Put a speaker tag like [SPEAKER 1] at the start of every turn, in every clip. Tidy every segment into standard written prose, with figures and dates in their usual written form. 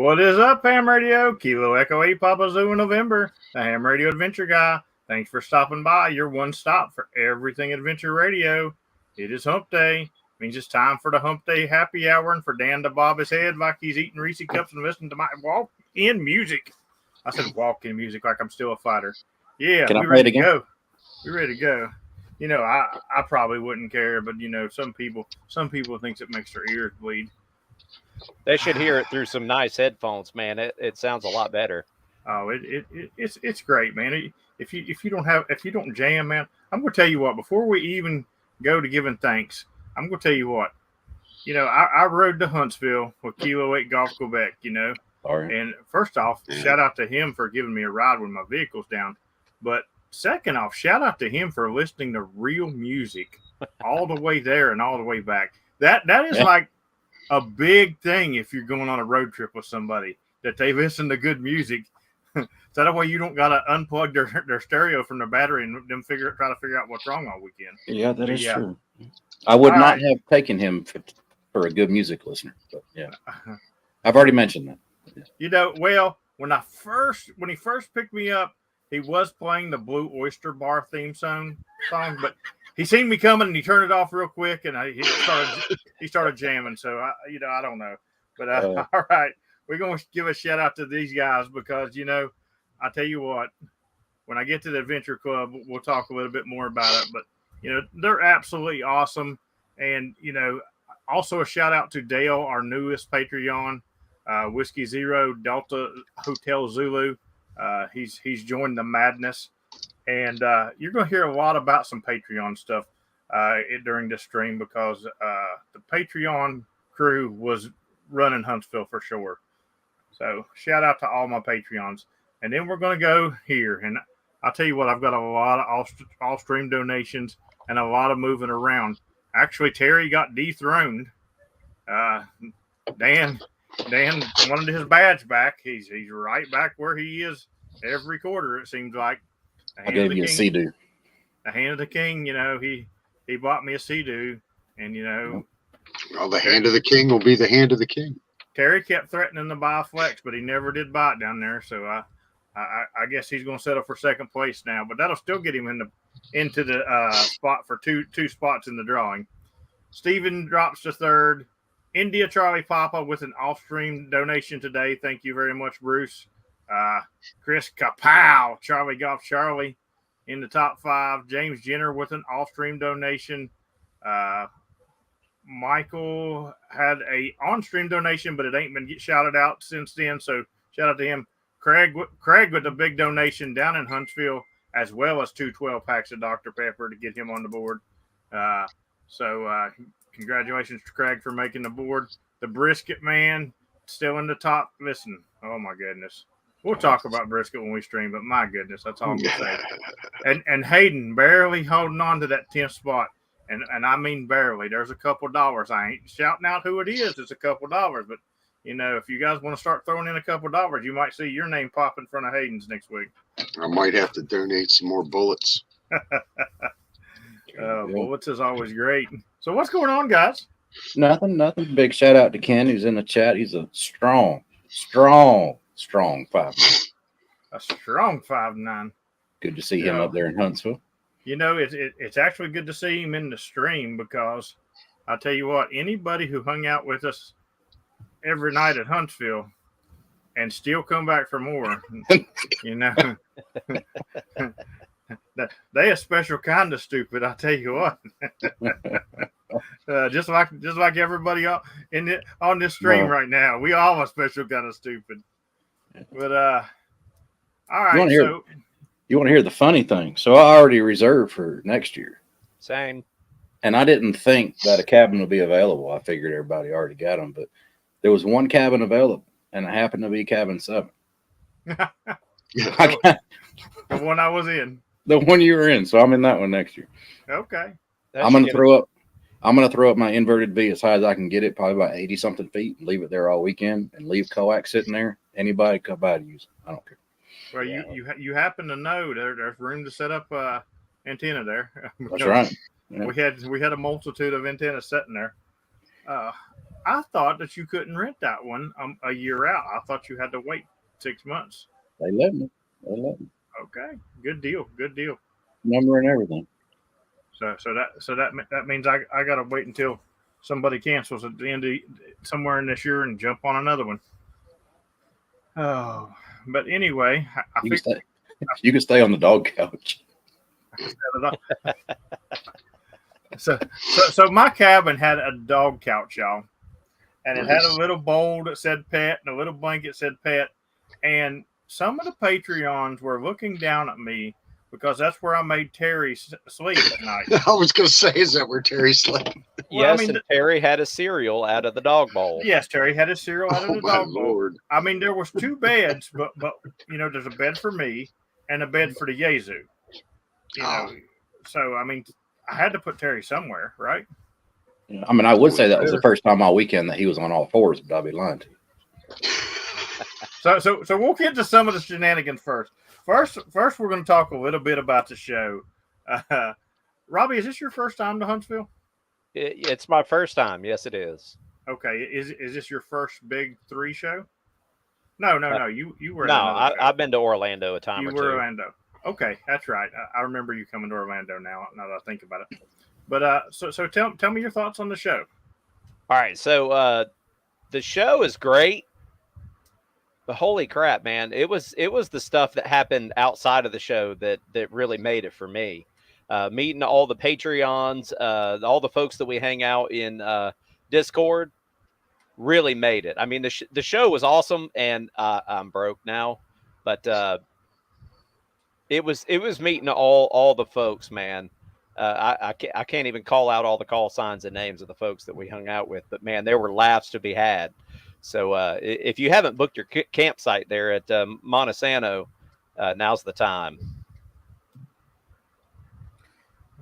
[SPEAKER 1] What is up, Ham Radio? Kilo Echo 8 Papa Zoo in November. The Ham Radio Adventure Guy. Thanks for stopping by. Your one stop for everything Adventure Radio. It is Hump Day. Means it's time for the Hump Day happy hour and for Dan to bob his head like he's eating Reese cups and listening to my walk-in music. I said walk-in music like I'm still a fighter. Yeah,
[SPEAKER 2] Can I
[SPEAKER 1] we
[SPEAKER 2] play it
[SPEAKER 1] ready to
[SPEAKER 2] again?
[SPEAKER 1] go. We ready to go. You know, I probably wouldn't care, but you know, some people thinks it makes their ears bleed.
[SPEAKER 3] They should hear it through some nice headphones, man. It sounds a lot better.
[SPEAKER 1] Oh, it's great, man. If you don't jam, man, I'm gonna tell you what. Before we even go to giving thanks, I'm gonna tell you what. You know, I rode to Huntsville with Kilo 8 Golf Quebec. You know,
[SPEAKER 2] All right.
[SPEAKER 1] and first off, shout out to him for giving me a ride when my vehicle's down. But second off, shout out to him for listening to real music all the way there and all the way back. That is like a big thing if you're going on a road trip with somebody, that they listen to good music. So that way you don't gotta unplug their stereo from the battery and them try to figure out what's wrong all weekend.
[SPEAKER 2] Yeah, that is true. I would
[SPEAKER 1] All
[SPEAKER 2] not
[SPEAKER 1] right.
[SPEAKER 2] have taken him for a good music listener, but yeah, I've already mentioned that.
[SPEAKER 1] You know, well, when he first picked me up, he was playing the Blue Oyster Bar theme song, but he seen me coming and he turned it off real quick and he started jamming. So I don't know, but all right, we're gonna give a shout out to these guys because you know, I tell you what, when I get to the Adventure Club, we'll talk a little bit more about it. But you know, they're absolutely awesome, and you know, also a shout out to Dale, our newest Patreon, Whiskey Zero Delta Hotel Zulu. He's joined the madness, and you're going to hear a lot about some Patreon stuff during this stream because the Patreon crew was running Huntsville for sure. So shout out to all my Patreons, and then we're going to go here, and I'll tell you what, I've got a lot of all stream donations and a lot of moving around. Actually, Terry got dethroned. Dan wanted his badge back. He's right back where he is every quarter. It seems like.
[SPEAKER 2] I gave you a Sea-Doo.
[SPEAKER 1] The hand of the king. You know, he bought me a Sea-Doo, and you know.
[SPEAKER 4] Well, the hand of the king will be the hand of the king.
[SPEAKER 1] Terry kept threatening to buy a Flex, but he never did buy it down there. So I guess he's going to settle for second place now. But that'll still get him into the spot for two spots in the drawing. Steven drops to third. India Charlie Papa with an off-stream donation today. Thank you very much, Bruce. Chris Kapow, Charlie Golf Charlie in the top 5. James Jenner with an off-stream donation. Michael had a on-stream donation, but it ain't been shouted out since then. So shout out to him. Craig with a big donation down in Huntsville, as well as 2 12-packs of Dr. Pepper to get him on the board. So congratulations to Craig for making the board. The Brisket Man still in the top. Listen, oh my goodness. We'll talk about brisket when we stream, but my goodness, that's all I'm going to say. And Hayden barely holding on to that 10th spot. And I mean barely. There's a couple dollars. I ain't shouting out who it is. It's a couple dollars. But, you know, if you guys want to start throwing in a couple dollars, you might see your name pop in front of Hayden's next week.
[SPEAKER 4] I might have to donate some more bullets.
[SPEAKER 1] Bullets is always great. So what's going on, guys?
[SPEAKER 2] Nothing. Big shout out to Ken who's in the chat. He's a strong 5'9".
[SPEAKER 1] A strong 5'9".
[SPEAKER 2] Good to see him up there in Huntsville.
[SPEAKER 1] You know, it's actually good to see him in the stream because I'll tell you what, anybody who hung out with us every night at Huntsville and still come back for more, you know, they a special kind of stupid. I'll tell you what. Just like everybody on this stream right now, we all a special kind of stupid. But all right,
[SPEAKER 2] you want to hear the funny thing? So I already reserved for next year.
[SPEAKER 3] Same.
[SPEAKER 2] And I didn't think that a cabin would be available. I figured everybody already got them, but there was one cabin available, and it happened to be cabin 7.
[SPEAKER 1] The one I was in.
[SPEAKER 2] The one you were in. So I'm in that one next year.
[SPEAKER 1] Okay.
[SPEAKER 2] I'm gonna throw up my inverted V as high as I can get it, probably about 80 something feet, and leave it there all weekend, and leave coax sitting there. Anybody come by to use it. I don't care.
[SPEAKER 1] Well, you happen to know there's room to set up antenna there.
[SPEAKER 2] That's right.
[SPEAKER 1] Yeah. We had a multitude of antennas sitting there. All I thought that you couldn't rent that one a year out. I thought you had to wait 6 months.
[SPEAKER 2] They let me. They let me.
[SPEAKER 1] Okay, good deal, good deal.
[SPEAKER 2] Number and everything.
[SPEAKER 1] That means I got to wait until somebody cancels at the end of somewhere in this year and jump on another one. Oh, but anyway,
[SPEAKER 2] You can stay on the dog couch.
[SPEAKER 1] So my cabin had a dog couch, y'all, and it had a little bowl that said pet and a little blanket that said pet, and some of the Patreons were looking down at me because that's where I made Terry sleep at night.
[SPEAKER 4] I was going to say, is that where Terry slept?
[SPEAKER 1] Well,
[SPEAKER 3] Yes, and Terry had a cereal out of the dog bowl.
[SPEAKER 1] Yes, Terry had his cereal out of the dog bowl.
[SPEAKER 4] Lord.
[SPEAKER 1] I mean, there was 2 beds, but there's a bed for me and a bed for the Yezu. So I mean, I had to put Terry somewhere, right?
[SPEAKER 2] I mean, I would say that was the first time all weekend that he was on all fours, but I'd be lying to you.
[SPEAKER 1] So we'll get to some of the shenanigans first. First, we're going to talk a little bit about the show. Robbie, is this your first time to Huntsville?
[SPEAKER 3] It's my first time. Yes, it is.
[SPEAKER 1] Okay. Is this your first big 3 show? No. You were.
[SPEAKER 3] No, I've been to Orlando a time or two.
[SPEAKER 1] You were Orlando. Okay, that's right. I remember you coming to Orlando now that I think about it. But so tell me your thoughts on the show.
[SPEAKER 3] All right, so the show is great. But holy crap, man! It was the stuff that happened outside of the show that really made it for me. Meeting all the Patreons, all the folks that we hang out in Discord, really made it. I mean, the show was awesome, and I'm broke now, but it was meeting all the folks, man. I can't even call out all the call signs and names of the folks that we hung out with, but man, there were laughs to be had. So if you haven't booked your campsite there at Montesano, now's the time.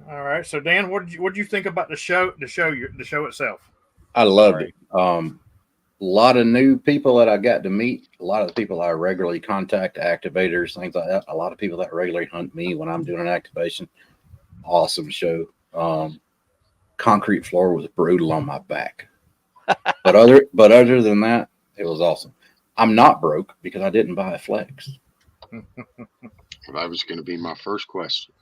[SPEAKER 1] All right. So Dan, what did you think about the show? The show itself.
[SPEAKER 2] I loved it. A lot of new people that I got to meet. A lot of the people I regularly contact, activators, things like that. A lot of people that regularly hunt me when I'm doing an activation. Awesome show. Concrete floor was brutal on my back. But other than that, it was awesome. I'm not broke because I didn't buy a Flex.
[SPEAKER 4] That was going to be my first question.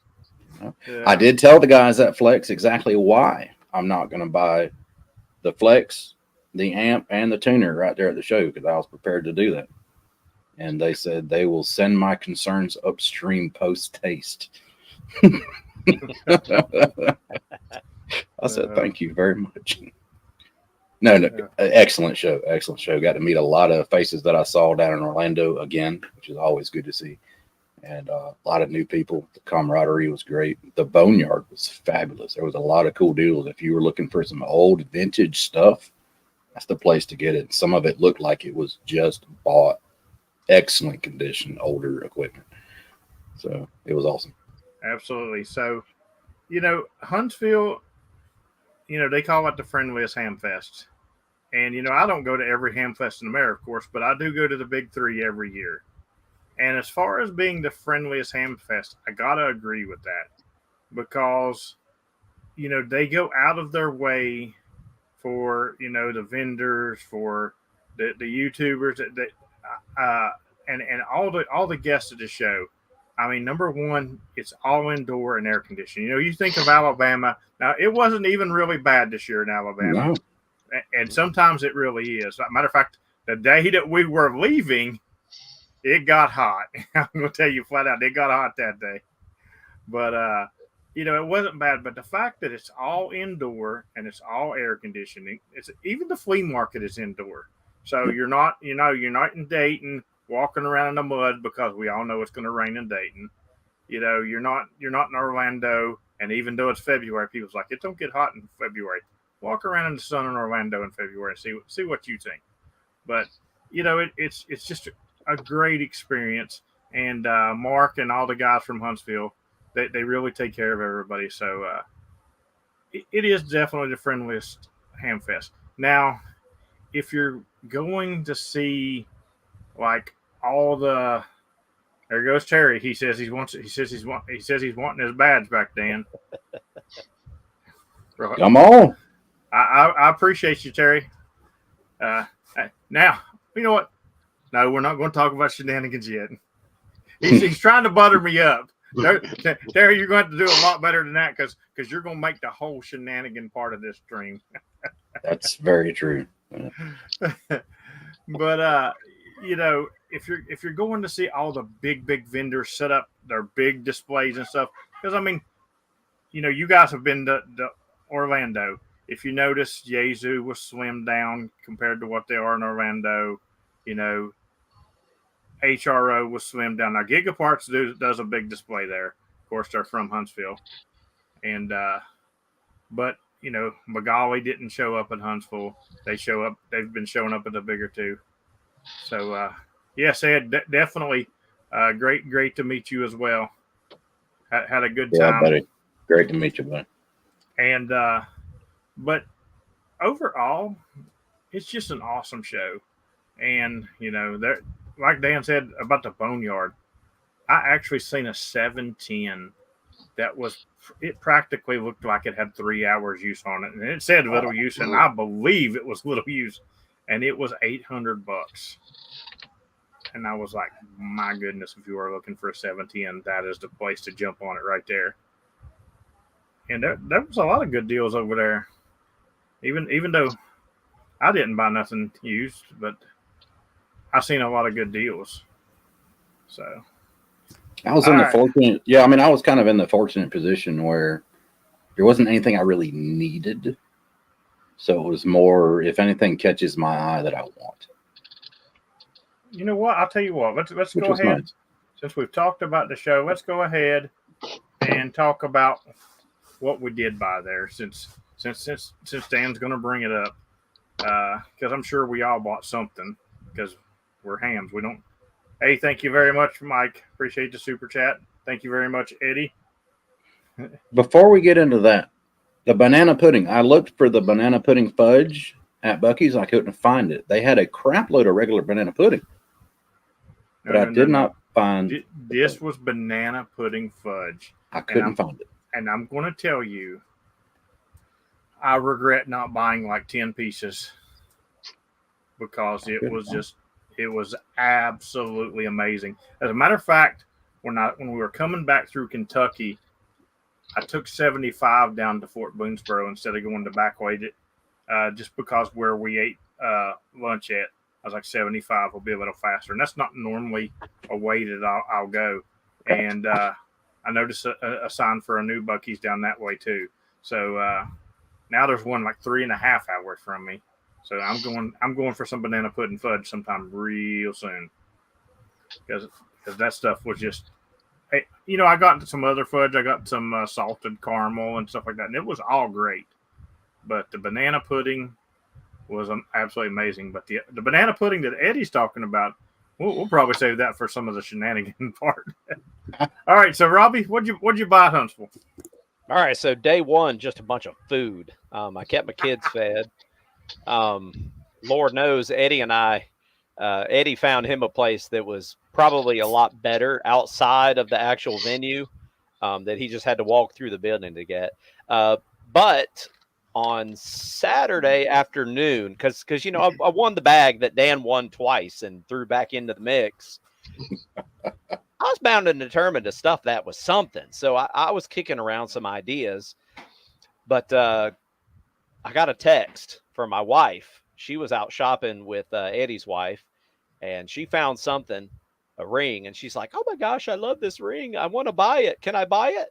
[SPEAKER 1] Yeah.
[SPEAKER 2] I did tell the guys at Flex exactly why I'm not going to buy the Flex, the amp, and the tuner right there at the show because I was prepared to do that. And they said they will send my concerns upstream post-taste. I said, thank you very much. No, excellent show. Excellent show. Got to meet a lot of faces that I saw down in Orlando again, which is always good to see. And a lot of new people. The camaraderie was great. The boneyard was fabulous. There was a lot of cool deals. If you were looking for some old vintage stuff, that's the place to get it. Some of it looked like it was just bought. Excellent condition, older equipment. So it was awesome.
[SPEAKER 1] Absolutely. So, Huntsville, they call it the friendliest hamfest. And, I don't go to every hamfest in America, of course, but I do go to the big 3 every year. And as far as being the friendliest hamfest, I got to agree with that because, they go out of their way for, the vendors, for the YouTubers, and all the guests of the show. I mean, number one, it's all indoor and air conditioning. You think of Alabama. Now, it wasn't even really bad this year in Alabama.
[SPEAKER 2] No.
[SPEAKER 1] And sometimes it really is. Matter of fact, the day that we were leaving, it got hot. I'm going to tell you flat out, it got hot that day. But, it wasn't bad. But the fact that it's all indoor and it's all air conditioning, even the flea market is indoor. So you're not in Dayton walking around in the mud because we all know it's going to rain in Dayton. You're not in Orlando, and even though it's February, people's like, it don't get hot in February. Walk around in the sun in Orlando in February and see what you think. But it's just a great experience, and Mark and all the guys from Huntsville, they really take care of everybody. So it is definitely the friendliest hamfest. Now, if you're going to see like all the, there goes Terry. He says he's wanting his badge back, Dan.
[SPEAKER 2] Come on.
[SPEAKER 1] I appreciate you, Terry. Now, you know what? No, we're not going to talk about shenanigans yet. He's trying to butter me up. There, you're going to have to do a lot better than that because you're going to make the whole shenanigan part of this stream.
[SPEAKER 2] That's very true.
[SPEAKER 1] But you know, if you're going to see all the big vendors set up their big displays and stuff, because I mean, you know, you guys have been to Orlando. If you notice, Yazoo was slimmed down compared to what they are in Orlando. You know, HRO was slimmed down. Now, Gigaparts does a big display there. Of course, they're from Huntsville, and but you know, Magali didn't show up in Huntsville. They've been showing up at the bigger two. So, yes, Ed, definitely great to meet you as well. Had a good time.
[SPEAKER 2] Yeah, buddy. Great to meet you, buddy.
[SPEAKER 1] And but overall, it's just an awesome show. And you know, there, like Dan said about the Boneyard, I actually seen a 710 that was. It practically looked like it had 3 hours use on it, and it said little use, and I believe it was little use, and it was $800. And I was like, my goodness, if you are looking for a 710, that is the place to jump on it right there. And there was a lot of good deals over there. Even though I didn't buy nothing used, but I seen a lot of good deals. So
[SPEAKER 2] I was in the fortunate, I was kind of in the fortunate position where there wasn't anything I really needed. So it was more, if anything catches my eye that I want.
[SPEAKER 1] You know what? I'll tell you what. Let's go ahead. Nice. Since we've talked about the show, let's go ahead and talk about what we did buy there. Since Dan's going to bring it up, because I'm sure we all bought something because we're hams. We don't. Hey, thank you very much, Mike. Appreciate the super chat. Thank you very much, Eddie.
[SPEAKER 2] Before we get into that, the banana pudding. I looked for the banana pudding fudge at Buc-ee's. I couldn't find it. They had a crap load of regular banana pudding. But I did not find.
[SPEAKER 1] This was banana pudding fudge.
[SPEAKER 2] I couldn't find it.
[SPEAKER 1] And I'm going to tell you, I regret not buying like 10 pieces because it was absolutely amazing. As a matter of fact, when we were coming back through Kentucky, I took 75 down to Fort Boonesboro instead of going to Backway, just because where we ate lunch at. I was like, 75 will be a little faster. And that's not normally a way that I'll go. And I noticed a sign for a new Buc-ee's down that way too. So now there's one like 3.5 hours from me. So I'm going for some banana pudding fudge sometime real soon. Because that stuff was just, hey, you know, I got some other fudge. I got some salted caramel and stuff like that. And it was all great. But the banana pudding was absolutely amazing. But the banana pudding that Eddie's talking about, we'll probably save that for some of the shenanigan part. All right, so Robbie, what'd you buy at Huntsville?
[SPEAKER 3] All right, so day one, just a bunch of food. I kept my kids fed. Lord knows Eddie and I, Eddie found him a place that was probably a lot better outside of the actual venue, that he just had to walk through the building to get. But on Saturday afternoon, because you know, I won the bag that Dan won twice and threw back into the mix. I was bound and determined to stuff that was something. So I was kicking around some ideas, but I got a text from my wife. She was out shopping with Eddie's wife, and she found something, a ring, and she's like, "Oh my gosh, I love this ring. I want to buy it. Can I buy it?"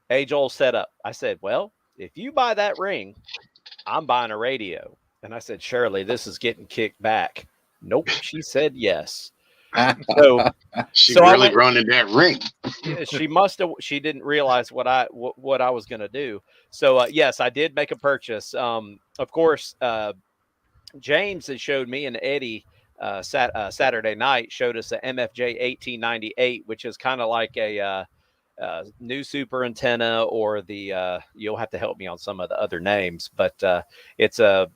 [SPEAKER 3] Age-old setup. I said, "Well, if you buy that ring, I'm buying a radio." And I said, "Surely this is getting kicked back." Nope. She said yes. So
[SPEAKER 4] she really running that ring.
[SPEAKER 3] She must have. She didn't realize what I was going to do. So yes, I did make a purchase. Of course, James had showed me and Eddie Saturday night, showed us a MFJ 1898, which is kind of like a new super antenna, or the you'll have to help me on some of the other names, but it's a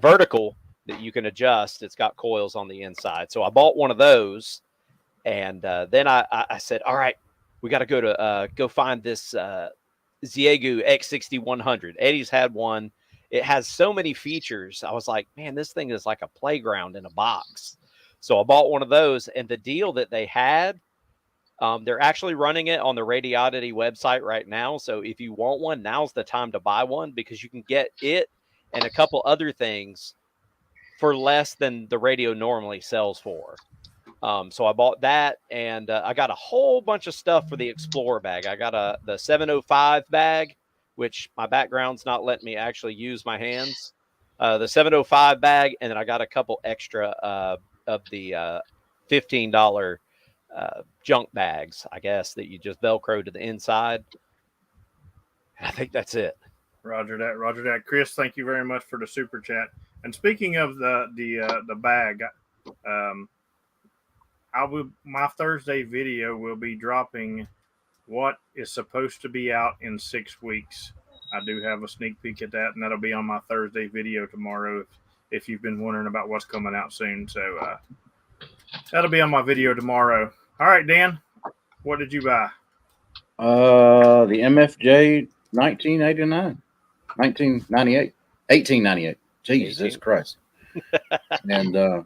[SPEAKER 3] vertical that you can adjust. It's got coils on the inside. So I bought one of those, and then I said, all right, we got to go find this Xiegu X6100. Eddie's had one. it has so many features. I was like, man, this thing is like a playground in a box. So I bought one of those, and the deal that they had, they're actually running it on the Radiodity website right now. So if you want one, now's the time to buy one, because you can get it and a couple other things for less than the radio normally sells for. So I bought that, and I got a whole bunch of stuff for the Explorer bag. I got the 705 bag, which my background's not letting me actually use my hands. The 705 bag, and then I got a couple extra of the $15 junk bags, I guess, that you just Velcro to the inside. I think that's it.
[SPEAKER 1] Roger that. Roger that. Chris, thank you very much for the super chat. And speaking of the bag, my Thursday video will be dropping what is supposed to be out in 6 weeks. I do have a sneak peek at that, and that'll be on my Thursday video tomorrow if you've been wondering about what's coming out soon. So that'll be on my video tomorrow. All right, Dan, what did you buy?
[SPEAKER 2] The MFJ 1989, 1998, 1898. Jesus
[SPEAKER 3] 18.
[SPEAKER 2] Christ. And the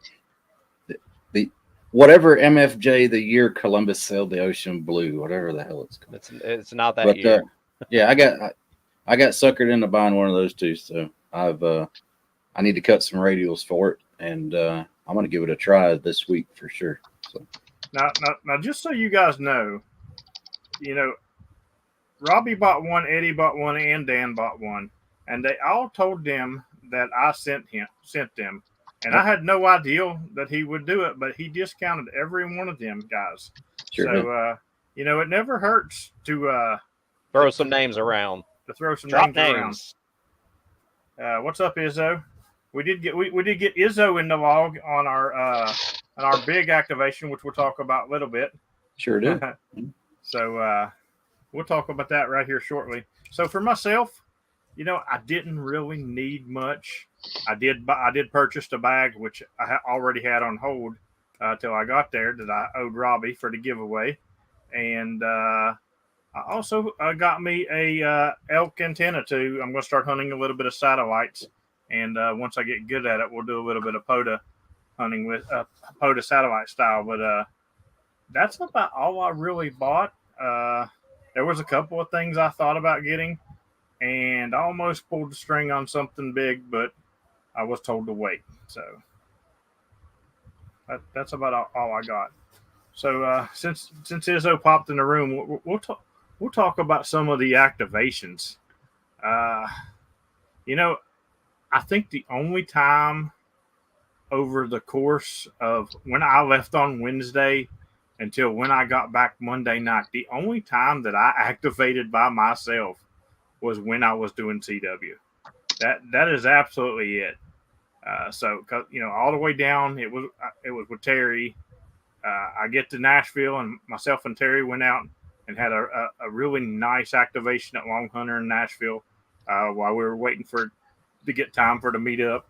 [SPEAKER 2] whatever MFJ, the year Columbus sailed the ocean blue, whatever the hell it's called.
[SPEAKER 3] It's not that year.
[SPEAKER 2] Yeah, I got suckered into buying one of those too. So I need to cut some radials for it, and I'm going to give it a try this week for sure. So
[SPEAKER 1] now, just so you guys know, Robbie bought one, Eddie bought one, and Dan bought one, and they all told them that I sent them, and I had no idea that he would do it, but he discounted every one of them guys.
[SPEAKER 2] Sure
[SPEAKER 1] so it never hurts to
[SPEAKER 3] throw some names around.
[SPEAKER 1] To throw some
[SPEAKER 3] Drop
[SPEAKER 1] names around. What's up, Izzo? We did get Izzo in the log on our big activation, which we'll talk about a little bit.
[SPEAKER 2] Sure do.
[SPEAKER 1] So we'll talk about that right here shortly. So for myself, I didn't really need much. I did purchase a bag, which I already had on hold till I got there, that I owed Robbie for the giveaway, and I also got me a elk antenna too. I'm going to start hunting a little bit of satellites, and once I get good at it, we'll do a little bit of POTA hunting with POTA satellite style. But that's about all I really bought. There was a couple of things I thought about getting, and I almost pulled the string on something big, but I was told to wait. So that's about all I got. So since Izzo popped in the room, we'll talk about some of the activations. I think the only time over the course of when I left on Wednesday until when I got back Monday night, the only time that I activated by myself was when I was doing CW. That is absolutely it. So all the way down, it was with Terry. I get to Nashville, and myself and Terry went out and had a really nice activation at Long Hunter in Nashville while we were waiting to get time for the meetup.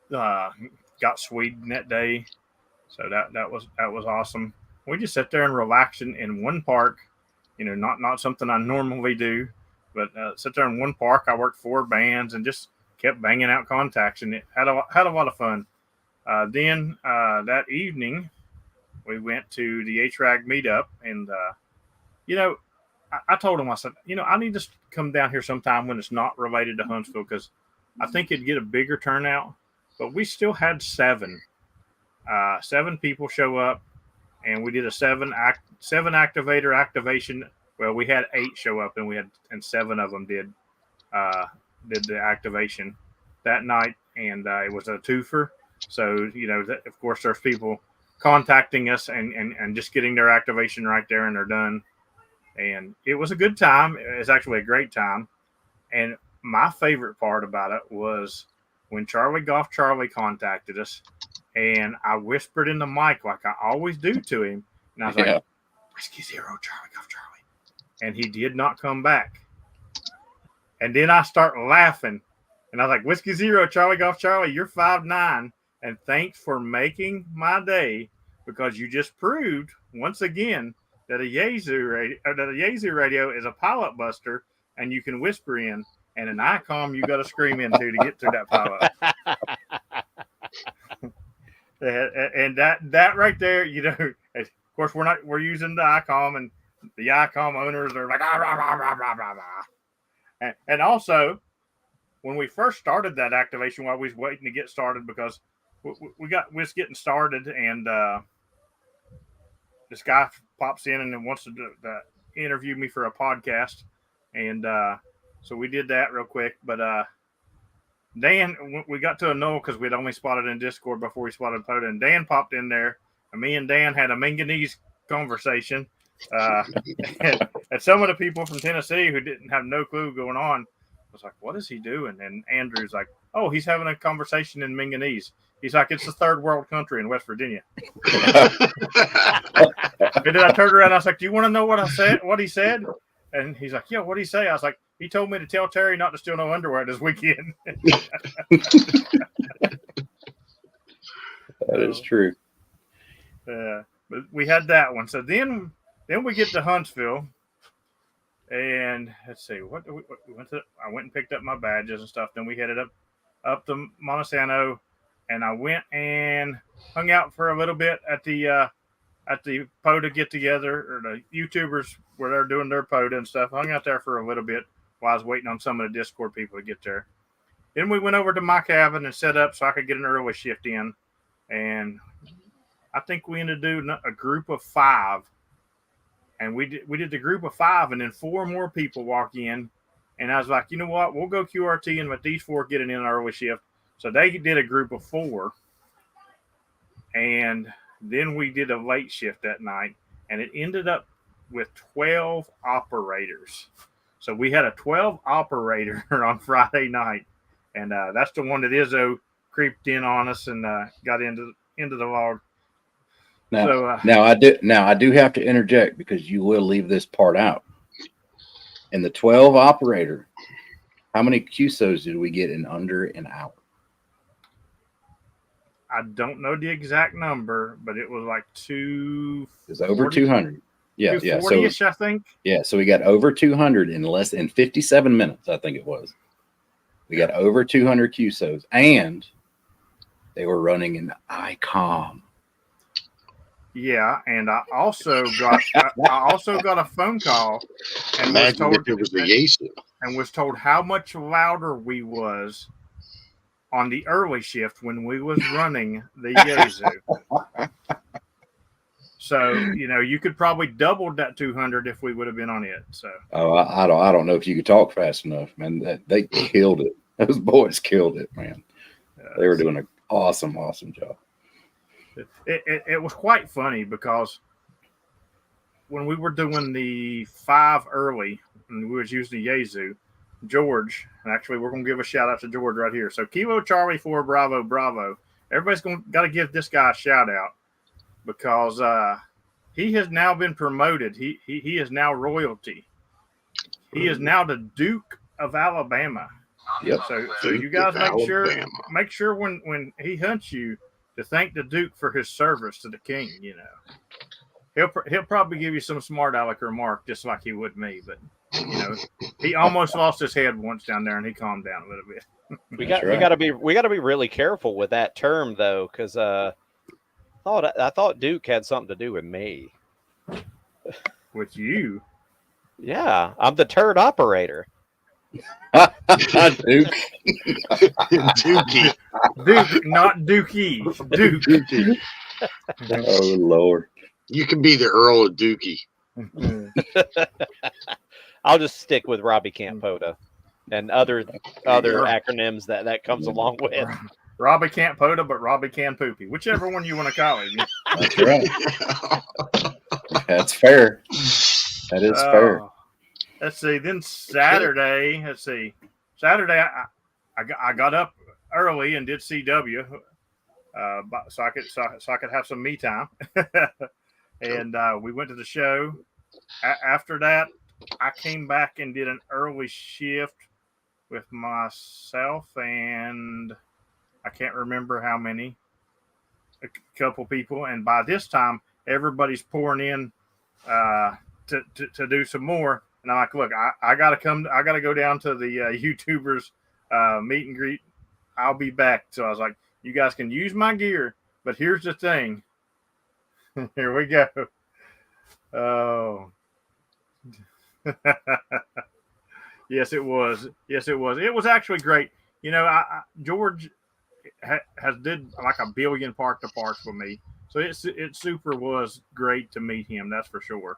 [SPEAKER 1] Got Sweden that day, so that was awesome. We just sat there and relaxed in one park, not something I normally do, but sit there in one park. I worked 4 bands and just kept banging out contacts, and it had a lot of fun. Then that evening, we went to the HRAG meetup, and I told him, I said, I need to come down here sometime when it's not related to Huntsville, because I think it'd get a bigger turnout. But we still had 7 people show up, and we did a 7 activator activation. Well, we had 8 show up, and 7 of them did the activation that night, and it was a twofer. So of course, there's people contacting us and just getting their activation right there, and they're done. And it was a good time. It's actually a great time. And my favorite part about it was when Charlie Golf Charlie contacted us, and I whispered in the mic like I always do to him, and I was like, Whiskey Zero, Charlie Golf Charlie. And he did not come back. And then I start laughing, and I was like, Whiskey Zero, Charlie Golf Charlie, you're 5'9", and thanks for making my day, because you just proved once again that a Yaesu radio is a pilot buster, and you can whisper in. and an ICOM you got to scream into to get through that pile up. And that right there, of course we're using the ICOM, and the ICOM owners are like, ah, rah, rah, rah, rah, rah, rah. And also when we first started that activation, while we was waiting to get started, because we was getting started, and this guy pops in and wants to interview me for a podcast, and so we did that real quick. But Dan, we got to a null because we'd only spotted in Discord before we spotted POTA, and Dan popped in there, and me and Dan had a Minganese conversation. And some of the people from Tennessee who didn't have no clue going on was like, "What is he doing?" And Andrew's like, "Oh, he's having a conversation in Minganese." He's like, "It's the third world country in West Virginia." And then I turned around and I was like, "Do you want to know what I said? What he said?" And he's like, "Yeah, what did he say?" I was like, "He told me to tell Terry not to steal no underwear this weekend."
[SPEAKER 2] That is true.
[SPEAKER 1] But we had that one. So then we get to Huntsville, and let's see, what we went to. I went and picked up my badges and stuff. Then we headed up to Montesano, and I went and hung out for a little bit at the POTA get together, or the YouTubers where they're doing their POTA and stuff. Hung out there for a little bit while I was waiting on some of the Discord people to get there. Then we went over to my cabin and set up so I could get an early shift in, and I think we ended up doing a group of 5, and we did the group of 5, and then 4 more people walk in, and I was like, you know what, we'll go QRT and let these 4 get in an early shift. So they did a group of 4, and then we did a late shift that night, and it ended up with 12 operators. So we had a 12 operator on Friday night, and that's the one that Izzo creeped in on us and got into the log. Now I do have to interject, because you will leave this part out. In the 12 operator, how many QSOs did we get in under an hour? I don't know the exact number, but it was like 2.
[SPEAKER 2] It was over 200. Yeah, yeah. So
[SPEAKER 1] I think.
[SPEAKER 2] Yeah, so we got over 200 in less than 57 minutes. I think it was. We got over 200 QSOs, and they were running an ICOM.
[SPEAKER 1] Yeah, and I also got a phone call, and
[SPEAKER 4] imagine if it was the Yasu,
[SPEAKER 1] and was told how much louder we was on the early shift when we was running the Yasu. So you could probably double that 200 if we would have been on it. So
[SPEAKER 2] I don't know if you could talk fast enough, man. They killed it. Those boys killed it, man. They were doing an awesome job.
[SPEAKER 1] It was quite funny, because when we were doing the 5 early and we was using the Yazu, George, and actually we're going to give a shout out to George right here. So Kilo Charlie 4 Bravo. Everybody's got to give this guy a shout out, because he has now been promoted. He is now royalty. He is now the Duke of Alabama.
[SPEAKER 2] Yep.
[SPEAKER 1] So you guys make sure when he hunts you to thank the Duke for his service to the king. He'll probably give you some smart aleck remark, just like he would me. But he almost lost his head once down there, and he calmed down a little bit.
[SPEAKER 3] We got to be really careful with that term, though, because I thought Duke had something to do with me.
[SPEAKER 1] With you?
[SPEAKER 3] Yeah, I'm the turd operator.
[SPEAKER 2] Duke.
[SPEAKER 4] Dookie.
[SPEAKER 1] Duke, not Dookie. Duke.
[SPEAKER 4] Dookie.
[SPEAKER 2] Oh Lord.
[SPEAKER 4] You can be the Earl of Dookie.
[SPEAKER 3] I'll just stick with Robbie Camp POTA and other acronyms that comes along with.
[SPEAKER 1] Robbie can't POTA, but Robbie can poopy. Whichever one you want to call him.
[SPEAKER 2] That's right. That's fair. That is fair.
[SPEAKER 1] Let's see. Then Saturday, Saturday, I got up early and did CW, so I could have some me time. And we went to the show. After that, I came back and did an early shift with myself and I can't remember how many, a couple people. And by this time, everybody's pouring in to do some more. And I'm like, look, I gotta go down to the YouTubers meet and greet. I'll be back. So I was like, you guys can use my gear, but here's the thing. Here we go. Oh. Yes, it was. It was actually great. You know, George has did like a billion park to parks with me, so it super was great to meet him. That's for sure.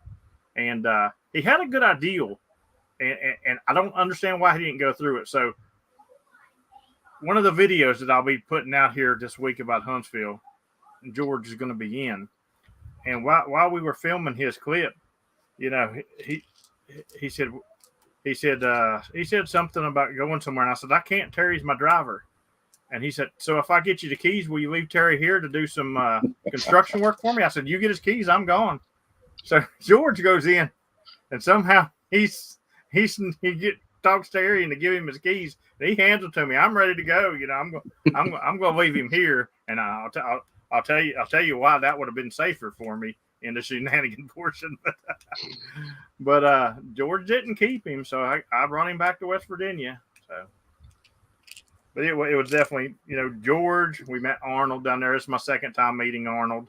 [SPEAKER 1] And he had a good idea, and I don't understand why he didn't go through it. So one of the videos that I'll be putting out here this week about Huntsville, George is going to be in. And while we were filming his clip, you know, he said something about going somewhere, and I said, I can't. Terry's my driver. And he said, so if I get you the keys, will you leave Terry here to do some construction work for me? I said, you get his keys, I'm gone. So George goes in, and somehow he talks to Terry and to give him his keys. And he hands them to me. I'm ready to go. You know, I'm going to leave him here, and I'll tell you why that would have been safer for me in the shenanigan portion. But George didn't keep him, so I brought him back to West Virginia. So, but it was definitely, you know, George. We met Arnold down there. It's my second time meeting Arnold.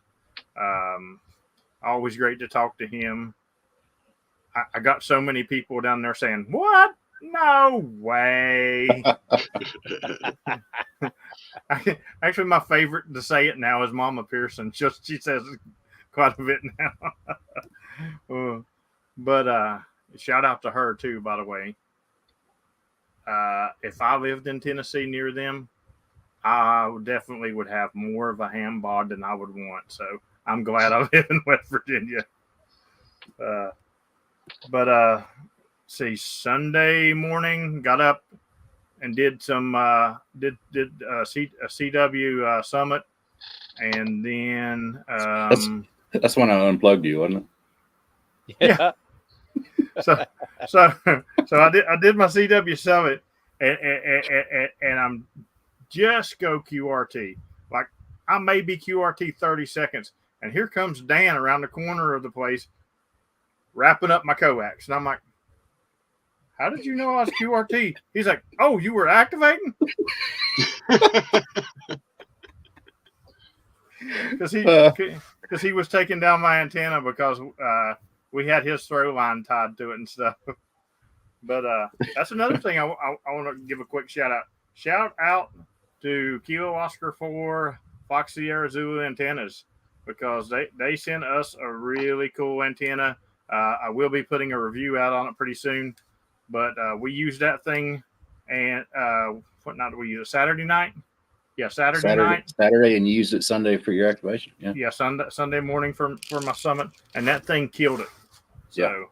[SPEAKER 1] Always great to talk to him. I got so many people down there saying, "What? No way!" Actually, my favorite to say it now is Mama Pearson. She says it quite a bit now. But shout out to her too, by the way. If I lived in Tennessee near them, I definitely would have more of a ham bod than I would want. So I'm glad I live in West Virginia. But Sunday morning, got up and did some did a CW summit, and then
[SPEAKER 2] that's when I unplugged you, wasn't it?
[SPEAKER 3] Yeah.
[SPEAKER 1] So I did my CW summit, and I'm just go QRT. Like I may be QRT 30 seconds, and here comes Dan around the corner of the place, wrapping up my coax, and I'm like, how did you know I was QRT? He's like, oh, you were activating? Because he was taking down my antenna because we had his throw line tied to it and stuff. But that's another thing I want to give a quick shout out. Shout out to Kilo Oscar 4 Fox Sierra Zulu antennas, because they sent us a really cool antenna. I will be putting a review out on it pretty soon. But we used that thing, and what night did we use it? Saturday night? Yeah, Saturday night.
[SPEAKER 2] Saturday, and you used it Sunday for your activation.
[SPEAKER 1] Yeah, Sunday morning for my summit, and that thing killed it. So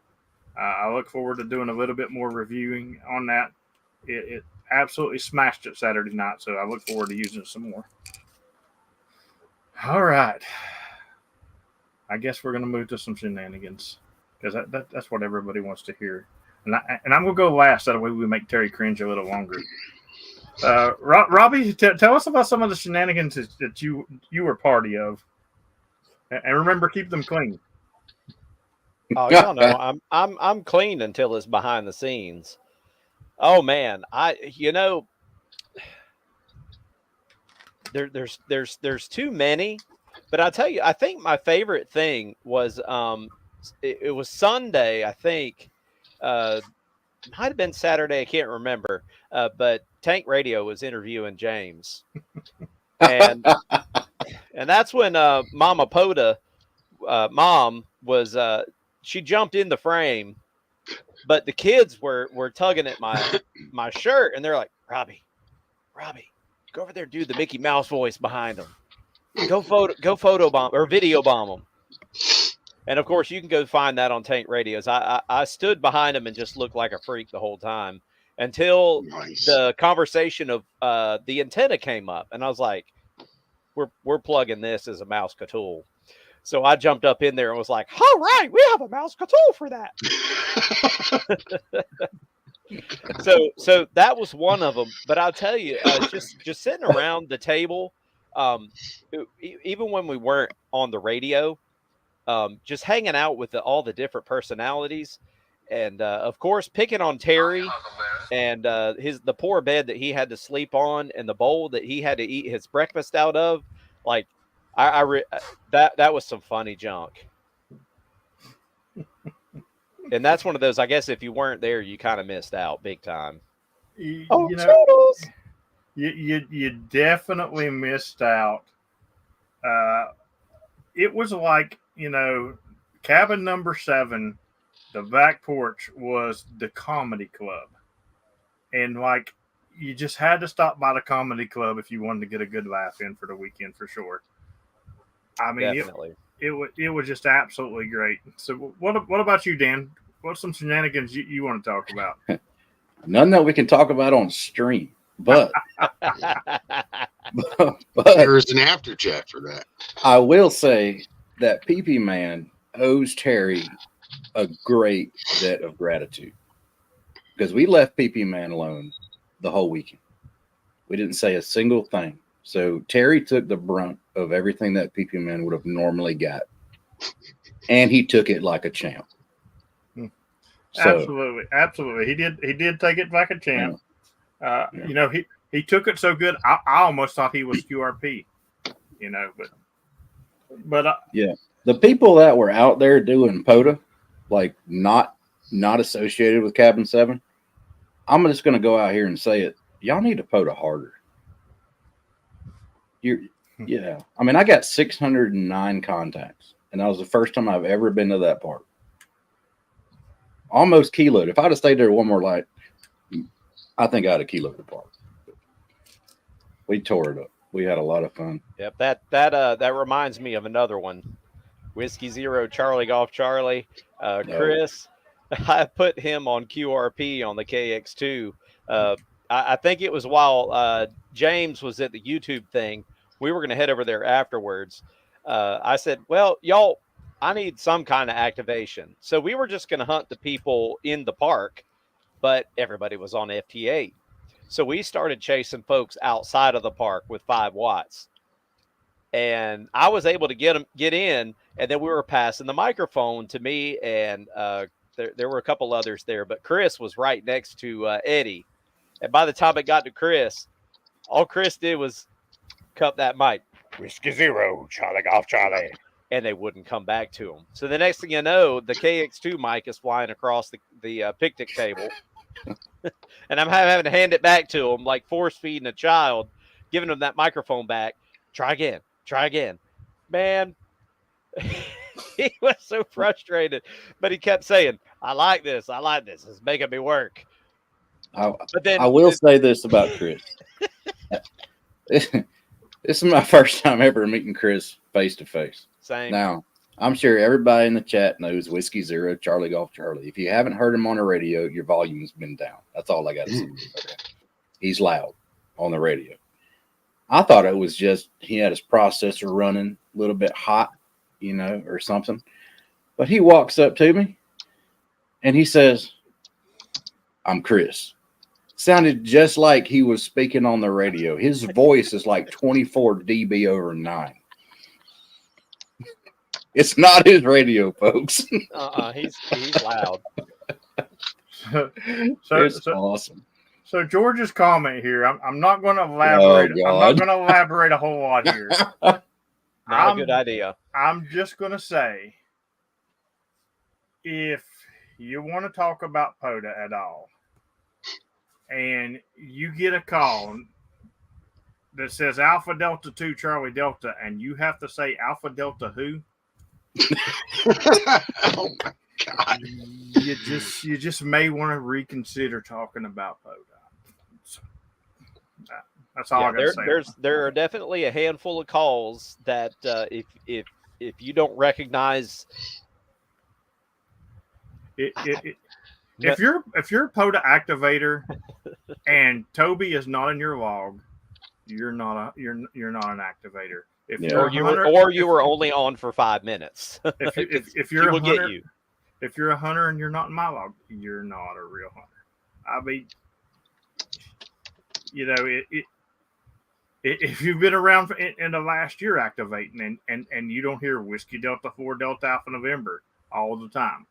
[SPEAKER 1] I look forward to doing a little bit more reviewing on that. It absolutely smashed it Saturday night, so I look forward to using it some more. All right. I guess we're going to move to some shenanigans, because that's what everybody wants to hear. And I'm going to go last. That way we make Terry cringe a little longer. Robbie, tell us about some of the shenanigans that you were party of. And remember, keep them clean.
[SPEAKER 3] Oh, y'all know I'm clean until it's behind the scenes. Oh man, there's too many, but I'll tell you, I think my favorite thing was it was Sunday, I think. Might have been Saturday, I can't remember. But Tank Radio was interviewing James, and that's when Mama Poda, mom was she jumped in the frame, but the kids were tugging at my shirt, and they're like, Robbie, go over there, do the Mickey Mouse voice behind them. Go photo bomb or video bomb them. And of course, you can go find that on Tank Radios. I stood behind him and just looked like a freak the whole time until the conversation of the antenna came up, and I was like, "We're plugging this as a mouse tool." So I jumped up in there and was like, "All right, we have a mouse tool for that." So that was one of them. But I'll tell you, just sitting around the table, even when we weren't on the radio. Just hanging out with all the different personalities, And of course, picking on Terry and the poor bed that he had to sleep on and the bowl that he had to eat his breakfast out of. Like, that was some funny junk. And that's one of those, I guess, if you weren't there, you kind of missed out big time.
[SPEAKER 1] You
[SPEAKER 3] Oh,
[SPEAKER 1] know,
[SPEAKER 3] turtles!
[SPEAKER 1] you definitely missed out. It was like, cabin number 7, the back porch was the comedy club. And like, you just had to stop by the comedy club if you wanted to get a good laugh in for the weekend for sure. I mean,
[SPEAKER 3] Definitely.
[SPEAKER 1] It was just absolutely great. So what about you, Dan? What's some shenanigans you want to talk about?
[SPEAKER 2] None that we can talk about on stream, but
[SPEAKER 4] There's an after chat for that.
[SPEAKER 2] I will say that PP Man owes Terry a great debt of gratitude because we left PP Man alone the whole weekend. We didn't say a single thing. So Terry took the brunt of everything that PP Man would have normally got, and he took it like a champ.
[SPEAKER 1] So, absolutely. He did take it like a champ. He took it so good. I almost thought he was QRP. But
[SPEAKER 2] yeah, the people that were out there doing POTA, like not associated with Cabin 7, I'm just going to go out here and say it. Y'all need to POTA harder. Yeah. I mean, I got 609 contacts, and that was the first time I've ever been to that park. Almost kiloed. If I'd have stayed there one more night, I think I'd have kiloed the park. We tore it up. We had a lot of fun.
[SPEAKER 3] Yep, that reminds me of another one. Whiskey Zero, Charlie Golf Charlie, Chris. I put him on QRP on the KX2. I think it was while James was at the YouTube thing. We were going to head over there afterwards. I said, well, y'all, I need some kind of activation. So we were just going to hunt the people in the park, but everybody was on FT8. So we started chasing folks outside of the park with 5 watts. And I was able to get in, and then we were passing the microphone to me, and there were a couple others there, but Chris was right next to Eddie. And by the time it got to Chris, all Chris did was cup that mic. Whiskey Zero, Charlie Golf Charlie. And they wouldn't come back to him. So the next thing you know, the KX2 mic is flying across the picnic table. And I'm having to hand it back to him, like force feeding a child, giving him that microphone back. Try again. Man, he was so frustrated. But he kept saying, I like this. It's making me work.
[SPEAKER 2] But then I will say this about Chris. This is my first time ever meeting Chris face to face.
[SPEAKER 3] Same.
[SPEAKER 2] Now, I'm sure everybody in the chat knows Whiskey Zero, Charlie Golf Charlie. If you haven't heard him on the radio, your volume's been down. That's all I got to say. Okay. He's loud on the radio. I thought it was just he had his processor running a little bit hot, or something. But he walks up to me and he says, I'm Chris. Sounded just like he was speaking on the radio. His voice is like 24 dB over 9. It's not his radio, folks.
[SPEAKER 3] He's loud.
[SPEAKER 2] It's awesome.
[SPEAKER 1] So George's comment here. I'm not going to elaborate. I'm not going to elaborate a whole lot here.
[SPEAKER 3] Not a good idea.
[SPEAKER 1] I'm just going to say, if you want to talk about POTA at all, and you get a call that says Alpha Delta 2 Charlie Delta, and you have to say Alpha Delta who?
[SPEAKER 4] Oh my God!
[SPEAKER 1] You just may want to reconsider talking about POTA. That's all I got to say.
[SPEAKER 3] There are definitely a handful of calls that if you don't recognize,
[SPEAKER 1] if you're a POTA activator and Toby is not in your log, you're not an activator. If
[SPEAKER 3] you were only on for 5 minutes.
[SPEAKER 1] if you're a hunter, if you're a hunter and you're not in my log, you're not a real hunter. I mean, if you've been around in the last year activating and you don't hear Whiskey Delta 4 Delta Alpha November all the time,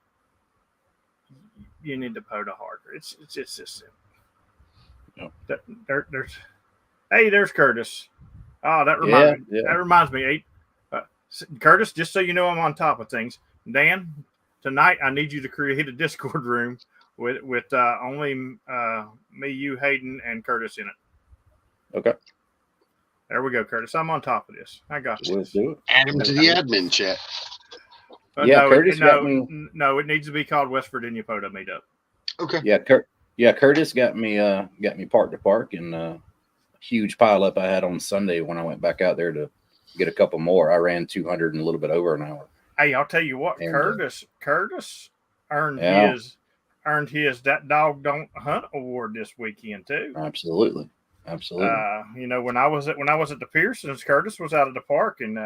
[SPEAKER 1] you need to POTA harder. It's just simple.
[SPEAKER 2] Yep.
[SPEAKER 1] There's Curtis. Oh, that reminds me. Curtis, just so you know, I'm on top of things. Dan, tonight I need you to create a Discord room with only me, you, Hayden, and Curtis in it.
[SPEAKER 2] Okay.
[SPEAKER 1] There we go, Curtis. I'm on top of this. I got
[SPEAKER 2] We'll
[SPEAKER 1] this.
[SPEAKER 2] do it.
[SPEAKER 4] Add him to the admin chat.
[SPEAKER 2] Curtis got me.
[SPEAKER 1] No, it needs to be called West Virginia POTA Meetup.
[SPEAKER 4] Okay.
[SPEAKER 2] Curtis got me park to park, and a huge pile up I had on Sunday when I went back out there to get a couple more. I ran 200 in a little bit over an hour.
[SPEAKER 1] Hey, I'll tell you what,
[SPEAKER 2] And,
[SPEAKER 1] Curtis earned his That Dog Don't Hunt award this weekend too.
[SPEAKER 2] Absolutely.
[SPEAKER 1] When I was at the Pearsons, Curtis was out of the park, and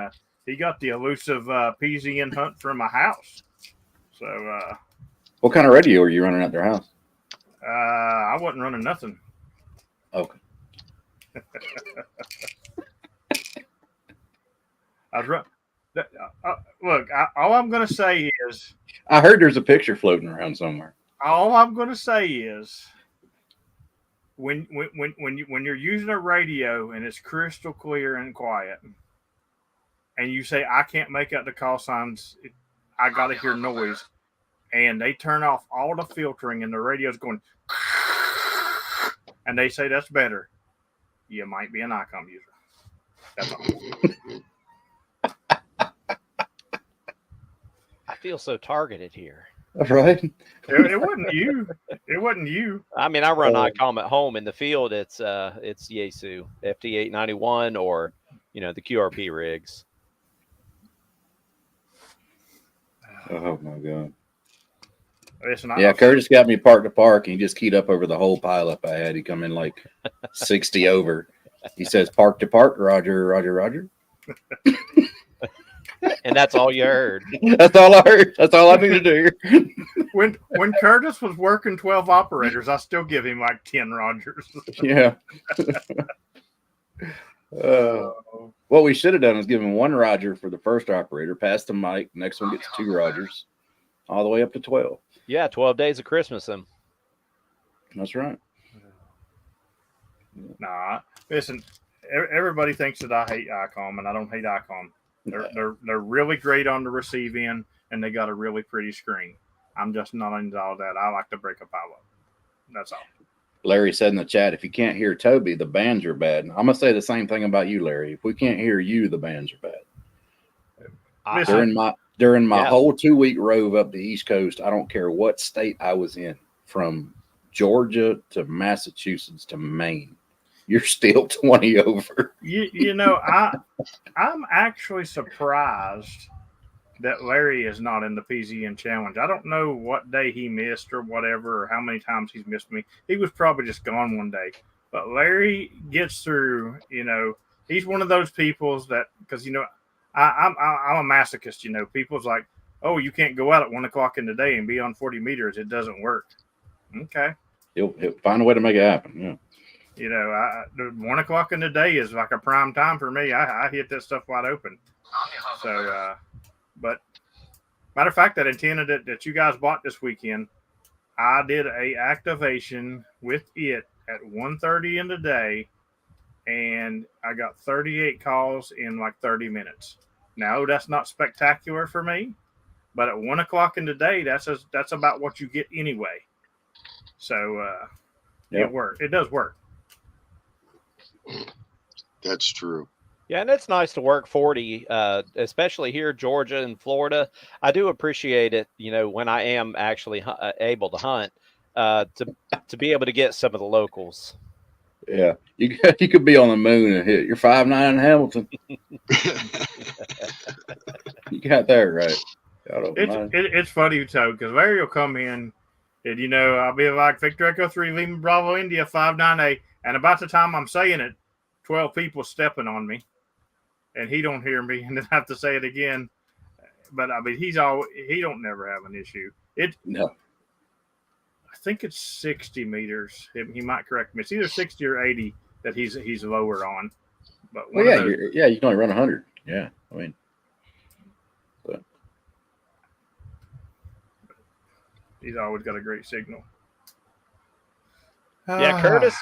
[SPEAKER 1] he got the elusive PZN hunt from a house. So,
[SPEAKER 2] what kind of radio are you running at their house?
[SPEAKER 1] I wasn't running nothing.
[SPEAKER 2] Okay.
[SPEAKER 1] I was look. All I'm going to say is,
[SPEAKER 2] I heard there's a picture floating around somewhere.
[SPEAKER 1] all I'm going to say is, when you're using a radio and it's crystal clear and quiet, and you say, I can't make out the call signs, I got to hear noise, and they turn off all the filtering and the radio's going, and they say that's better, you might be an ICOM user. That's all.
[SPEAKER 3] I feel so targeted here.
[SPEAKER 2] Right?
[SPEAKER 1] It wasn't you. It wasn't you.
[SPEAKER 3] I mean, I run ICOM at home. In the field, it's Yaesu, FT891, or the QRP rigs.
[SPEAKER 2] Oh my God.
[SPEAKER 1] Listen,
[SPEAKER 2] Curtis got me parked to park, and he just keyed up over the whole pile up I had. He come in like 60 over. He says, "Park to park, Roger, Roger, Roger."
[SPEAKER 3] And that's all you heard.
[SPEAKER 2] That's all I heard. That's all I need to do.
[SPEAKER 1] When Curtis was working 12 operators, I still give him like 10 Rogers.
[SPEAKER 2] Yeah. What we should have done is give him 1 Roger for the first operator, pass the mic, next one gets 2 Rogers, all the way up to 12.
[SPEAKER 3] Yeah, 12 days of Christmas.
[SPEAKER 2] That's right.
[SPEAKER 1] Nah, listen, everybody thinks that I hate ICOM, and I don't hate ICOM. They're really great on the receive end, and they got a really pretty screen. I'm just not into all that. I like to break a pile up. That's all.
[SPEAKER 2] Larry said in the chat, if you can't hear Toby, the bands are bad. I'm going to say the same thing about you, Larry. If we can't hear you, the bands are bad. During my whole 2-week rove up the East Coast, I don't care what state I was in, from Georgia to Massachusetts to Maine, you're still 20 over.
[SPEAKER 1] I'm actually surprised that Larry is not in the PZN challenge. I don't know what day he missed or whatever, or how many times he's missed me. He was probably just gone one day. But Larry gets through, he's one of those people that, because, I'm a masochist, people's like, oh, you can't go out at 1 o'clock in the day and be on 40 meters. It doesn't work. Okay.
[SPEAKER 2] He'll find a way to make it happen. Yeah.
[SPEAKER 1] 1 o'clock in the day is like a prime time for me. I hit that stuff wide open. So, but matter of fact, that antenna that you guys bought this weekend, I did a activation with it at 1:30 in the day, and I got 38 calls in like 30 minutes. Now, that's not spectacular for me, but at 1 o'clock in the day, that's about what you get anyway. So,
[SPEAKER 2] Yep.
[SPEAKER 1] It worked. It does work.
[SPEAKER 4] That's true.
[SPEAKER 3] Yeah, and it's nice to work 40, especially here, Georgia and Florida. I do appreciate it, when I am actually able to hunt, to be able to get some of the locals.
[SPEAKER 2] Yeah, you could be on the moon and hit. You're 5'9" in Hamilton. You got that right.
[SPEAKER 1] It's funny, too, because Larry will come in, and I'll be like Victor Echo 3, Lima Bravo India 59A, and about the time I'm saying it, 12 people stepping on me, and he don't hear me, and then I have to say it again. But I mean, he don't never have an issue.
[SPEAKER 2] No.
[SPEAKER 1] I think it's 60 meters. He might correct me. It's either 60 or 80 that he's lower on. But
[SPEAKER 2] you can only run 100. Yeah, I mean,
[SPEAKER 1] He's always got a great signal.
[SPEAKER 3] Yeah,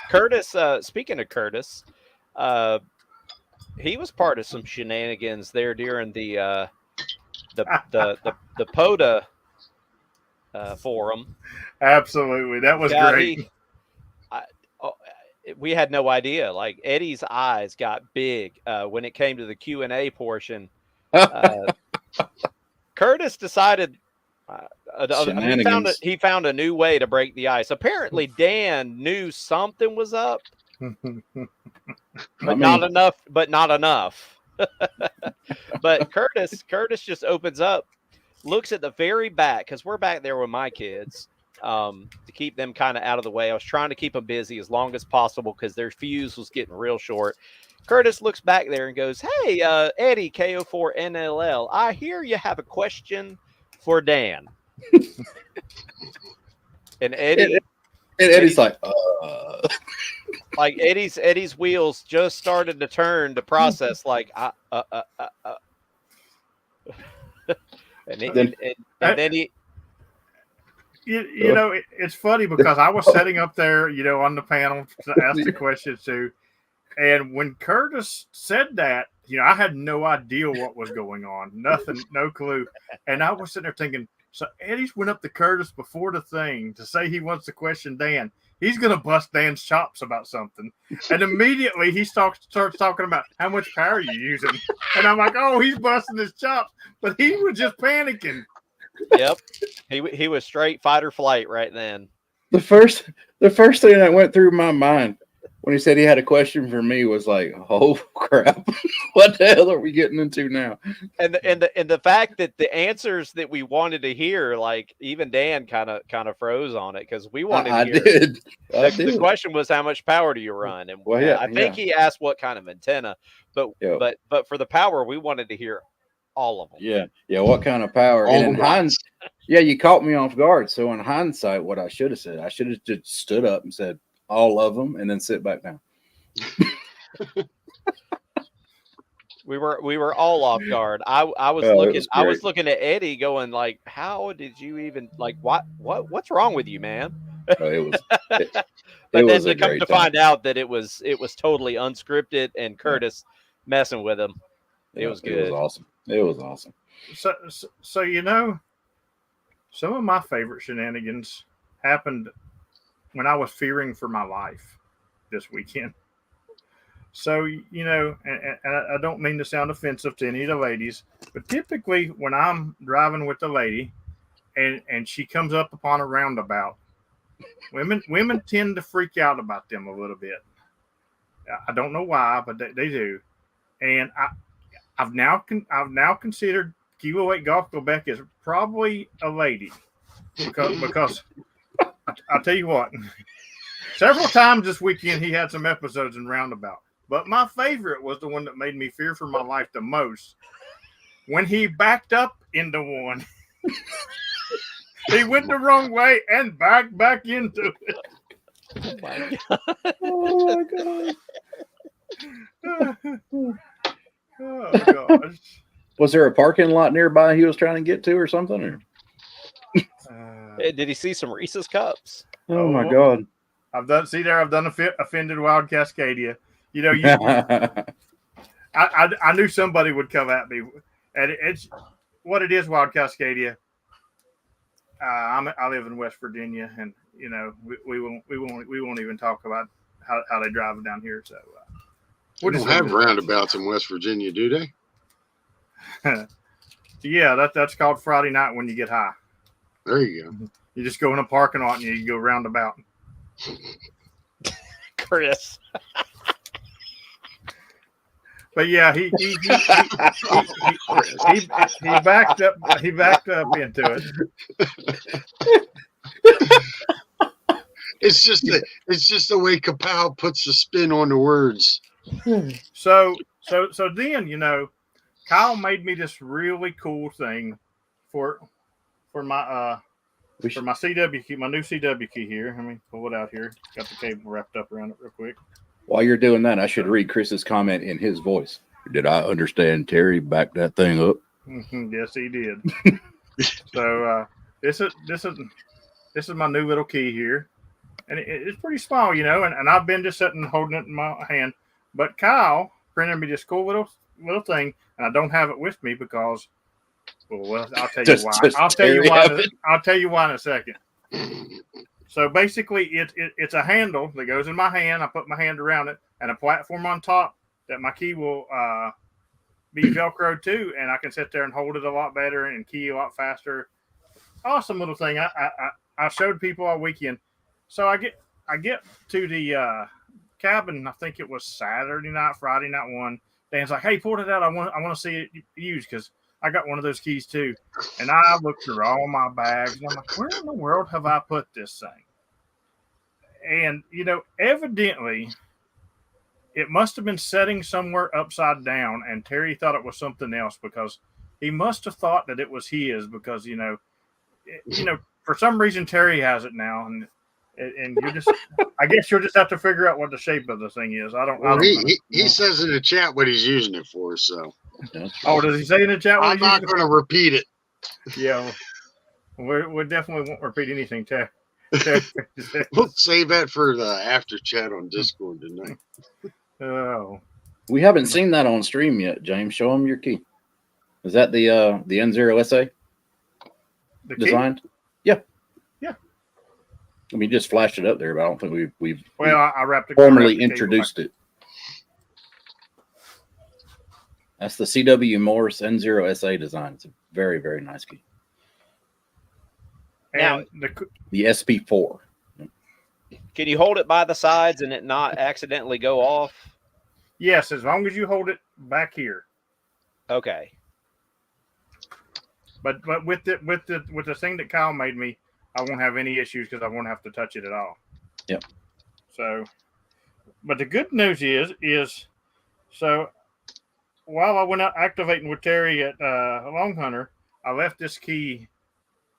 [SPEAKER 3] Curtis. Speaking of Curtis, he was part of some shenanigans there during the POTA forum.
[SPEAKER 1] Absolutely, that was great.
[SPEAKER 3] We had no idea. Like Eddie's eyes got big when it came to the Q&A portion. Curtis decided he found a new way to break the ice. Apparently, Dan knew something was up, but not enough. But Curtis just opens up, looks at the very back, because we're back there with my kids to keep them kind of out of the way. I was trying to keep them busy as long as possible because their fuse was getting real short. Curtis looks back there and goes, "Hey, Eddie, KO4NLL, I hear you have a question for Dan." And
[SPEAKER 2] Eddie's like,
[SPEAKER 3] like Eddie's wheels just started to turn to process, like, and then he.
[SPEAKER 1] You know, it's funny because I was sitting up there, you know, on the panel to ask the questions too. And when Curtis said that, you know, I had no idea what was going on. Nothing, no clue. And I was sitting there thinking, so Eddie's went up to Curtis before the thing to say he wants to question Dan. He's going to bust Dan's chops about something. And immediately he starts talking about how much power you're using. And I'm like, oh, he's busting his chops. But he was just panicking.
[SPEAKER 3] Yep. He was straight fight or flight right then.
[SPEAKER 2] The first thing that went through my mind when he said he had a question for me was like, oh crap, what the hell are we getting into now?
[SPEAKER 3] And the fact that the answers that we wanted to hear, like even Dan kind of froze on it because we wanted to hear. The question was, how much power do you run? And I think he asked what kind of antenna, but for the power, we wanted to hear all of them.
[SPEAKER 2] Yeah. What kind of power? And in hindsight, you caught me off guard. So in hindsight, what I should have said, I should have just stood up and said all of them, and then sit back down.
[SPEAKER 3] We were all off guard. I was looking at Eddie, going like, "How did you even like what's wrong with you, man?"
[SPEAKER 2] But
[SPEAKER 3] then to come to find out that it was totally unscripted and Curtis messing with him. It was good.
[SPEAKER 2] It was awesome.
[SPEAKER 1] So you know, some of my favorite shenanigans happened when I was fearing for my life this weekend. So, you know, and I don't mean to sound offensive to any of the ladies, but typically when I'm driving with the lady and she comes up upon a roundabout, women tend to freak out about them a little bit. I don't know why, but they do. And I've now considered Kilo 8 Golf Quebec is probably a lady because I'll tell you what, several times this weekend he had some episodes in roundabout, but my favorite was the one that made me fear for my life the most. When he backed up into one, he went the wrong way and backed back into it.
[SPEAKER 3] Oh my god!
[SPEAKER 1] Oh my god! Oh gosh!
[SPEAKER 2] Was there a parking lot nearby he was trying to get to, or something? Or?
[SPEAKER 3] Did he see some Reese's cups?
[SPEAKER 2] Oh my god!
[SPEAKER 1] I've done offended Wild Cascadia. You know, I knew somebody would come at me, and it's what it is. Wild Cascadia. I live in West Virginia, and you know we won't even talk about how they drive down here. So
[SPEAKER 4] we don't have roundabouts in West Virginia, do they?
[SPEAKER 1] Yeah, that's called Friday night when you get high.
[SPEAKER 4] There you go.
[SPEAKER 1] You just go in a parking lot and you go roundabout.
[SPEAKER 3] Chris.
[SPEAKER 1] But yeah, he backed up. He backed up into it.
[SPEAKER 4] It's just the way Kapow puts the spin on the words.
[SPEAKER 1] So then, you know, Kyle made me this really cool thing for my CW key, my new CW key here. Let me pull it out here. Got the cable wrapped up around it real quick.
[SPEAKER 2] While you're doing that, I should read Chris's comment in his voice. Did I understand Terry backed that thing up?
[SPEAKER 1] Yes, he did. So this is this is my new little key here. And it's pretty small, you know, and I've been just sitting holding it in my hand. But Kyle printed me this cool little thing, and I don't have it with me because, well, I'll tell you why. I'll tell you why in a second. So basically, it's a handle that goes in my hand. I put my hand around it, and a platform on top that my key will be Velcroed to, and I can sit there and hold it a lot better and key a lot faster. Awesome little thing. I showed people all weekend. So I get to the cabin. I think it was Saturday night, Friday night one. Dan's like, "Hey, pull it out. I want to see it used because I got one of those keys too." And I looked through all my bags, and I'm like, "Where in the world have I put this thing?" And you know, evidently, it must have been sitting somewhere upside down, and Terry thought it was something else because he must have thought that it was his because you know, for some reason Terry has it now, and you just, I guess you'll just have to figure out what the shape of the thing is. I don't know.
[SPEAKER 4] He says in the chat what he's using it for. So,
[SPEAKER 1] oh, does he say in the chat?
[SPEAKER 4] I'm not going to repeat it.
[SPEAKER 1] Yeah, we definitely won't repeat anything, Terry.
[SPEAKER 4] We'll save that for the after chat on Discord tonight.
[SPEAKER 1] Oh,
[SPEAKER 2] we haven't seen that on stream yet, James. Show them your key. Is that the N0SA designed? Yeah. I mean, just flashed it up there, but I don't think we've
[SPEAKER 1] I wrapped it
[SPEAKER 2] formally introduced it. That's the CW Morse N0SA design. It's a very, very nice key.
[SPEAKER 1] And
[SPEAKER 2] the SP4.
[SPEAKER 3] Can you hold it by the sides and it not accidentally go off?
[SPEAKER 1] Yes, as long as you hold it back here.
[SPEAKER 3] Okay.
[SPEAKER 1] But with the thing that Kyle made me, I won't have any issues because I won't have to touch it at all.
[SPEAKER 2] Yep.
[SPEAKER 1] So, but the good news is, so while I went out activating with Terry at Long Hunter, I left this key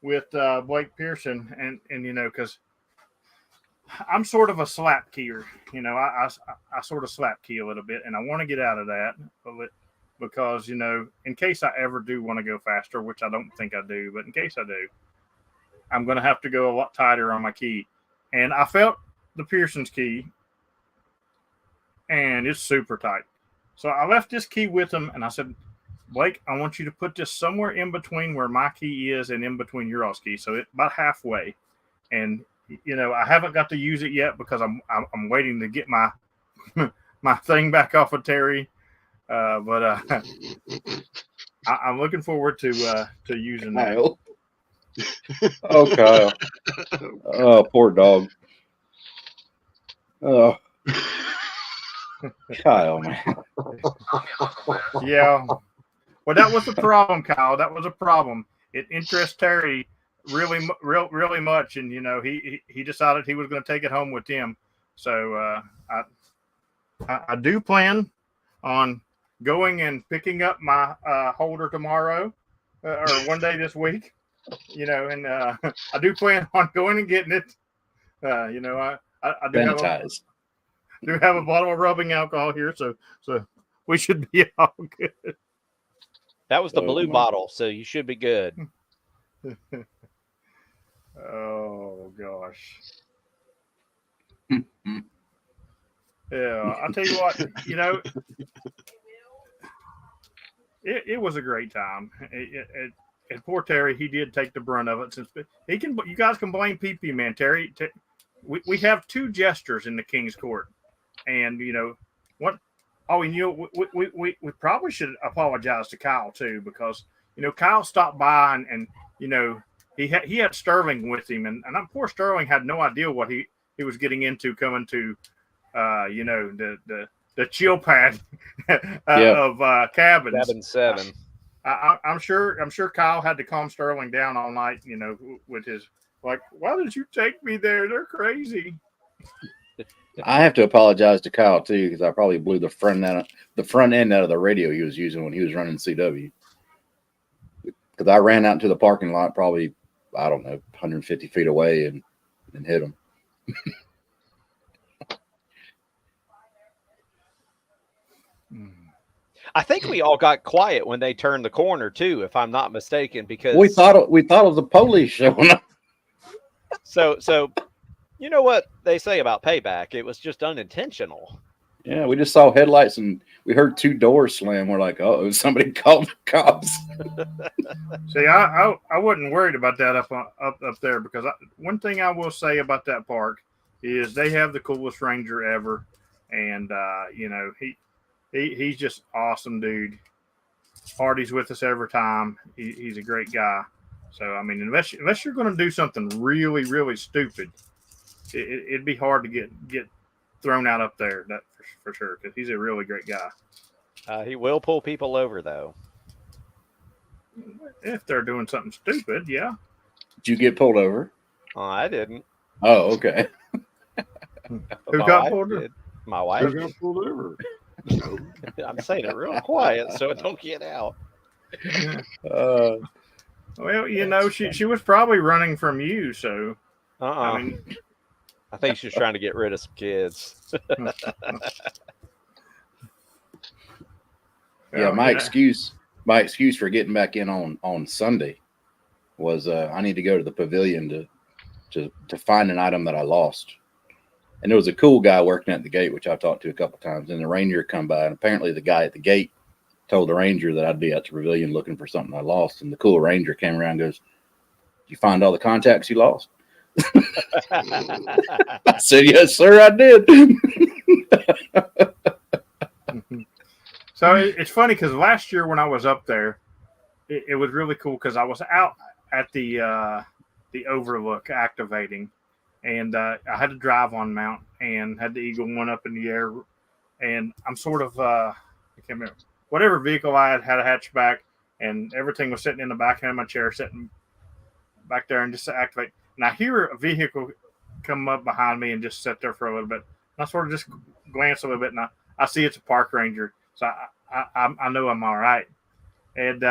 [SPEAKER 1] with Blake Pearson, and you know, because I'm sort of a slap keyer, you know, I sort of slap key a little bit, and I want to get out of that because, you know, in case I ever do want to go faster, which I don't think I do, but in case I do, I'm going to have to go a lot tighter on my key. And I felt the Pearson's key, and it's super tight. So I left this key with him, and I said, Blake, I want you to put this somewhere in between where my key is and in between your all's key. So it's about halfway. And, you know, I haven't got to use it yet because I'm waiting to get my my thing back off of Terry. But I'm looking forward to using that.
[SPEAKER 2] Oh, Kyle. Oh, poor dog. Oh, Kyle, man.
[SPEAKER 1] Yeah. Well, that was the problem, Kyle. That was a problem. It interests Terry really much, and you know he decided he was going to take it home with him. So I do plan on going and picking up my holder tomorrow or one day this week. You know, and I do plan on going and getting it. You know, I do have a bottle of rubbing alcohol here, so we should be all good.
[SPEAKER 3] That was the blue bottle, so you should be good.
[SPEAKER 1] Oh gosh. Yeah, I'll tell you what, you know, it was a great time. And poor Terry, he did take the brunt of it. Since he can, you guys can blame PP, man. Terry, we have two jesters in the King's Court, and you know what? Oh, and you know we probably should apologize to Kyle too, because you know Kyle stopped by and you know he had Sterling with him, and poor Sterling had no idea what he was getting into coming to you know the chill pad of cabins.
[SPEAKER 3] Cabin 7.
[SPEAKER 1] I'm sure Kyle had to calm Sterling down all night, you know, with his like, why did you take me there? They're crazy.
[SPEAKER 2] I have to apologize to Kyle too because I probably blew the front end out of the radio he was using when he was running CW. Because I ran out into the parking lot, probably 150 feet away, and hit him.
[SPEAKER 3] I think we all got quiet when they turned the corner too, if I'm not mistaken, because
[SPEAKER 2] we thought it was the police showing up.
[SPEAKER 3] So you know what they say about payback? It was just unintentional.
[SPEAKER 2] Yeah, we just saw headlights and we heard 2 doors slam. We're like, oh, somebody called the cops.
[SPEAKER 1] See, I wasn't worried about that up there because one thing I will say about that park is they have the coolest ranger ever, and he's just awesome, dude. Parties with us every time. He's a great guy. So I mean, unless you're going to do something really really stupid, it'd be hard to get thrown out up there. That for sure, because he's a really great guy.
[SPEAKER 3] He will pull people over though.
[SPEAKER 1] If they're doing something stupid, yeah.
[SPEAKER 2] Did you get pulled over?
[SPEAKER 3] Oh, I didn't.
[SPEAKER 2] Oh, okay.
[SPEAKER 1] Who got pulled over?
[SPEAKER 3] My wife.
[SPEAKER 4] Who got pulled over? No.
[SPEAKER 3] I'm saying it real quiet so it don't get out.
[SPEAKER 1] Well, she was probably running from you, so.
[SPEAKER 3] I mean, I think she's trying to get rid of some kids.
[SPEAKER 2] Yeah, my excuse for getting back in on Sunday was I need to go to the pavilion to find an item that I lost. And there was a cool guy working at the gate, which I've talked to a couple times, and the ranger come by, and apparently the guy at the gate told the ranger that I'd be at the pavilion looking for something I lost. And the cool ranger came around and goes, "Did you find all the contacts you lost?" I said, "Yes, sir, I did."
[SPEAKER 1] So it's funny because last year when I was up there, it was really cool because I was out at the overlook activating, and I had to drive on mount and had the Eagle One up in the air, and I'm sort of I can't remember whatever vehicle I had a hatchback, and everything was sitting in the back of my chair, sitting back there, and just to activate. And I hear a vehicle come up behind me and just sit there for a little bit. And I sort of just glance a little bit, and I see it's a park ranger. So I know I'm all right. And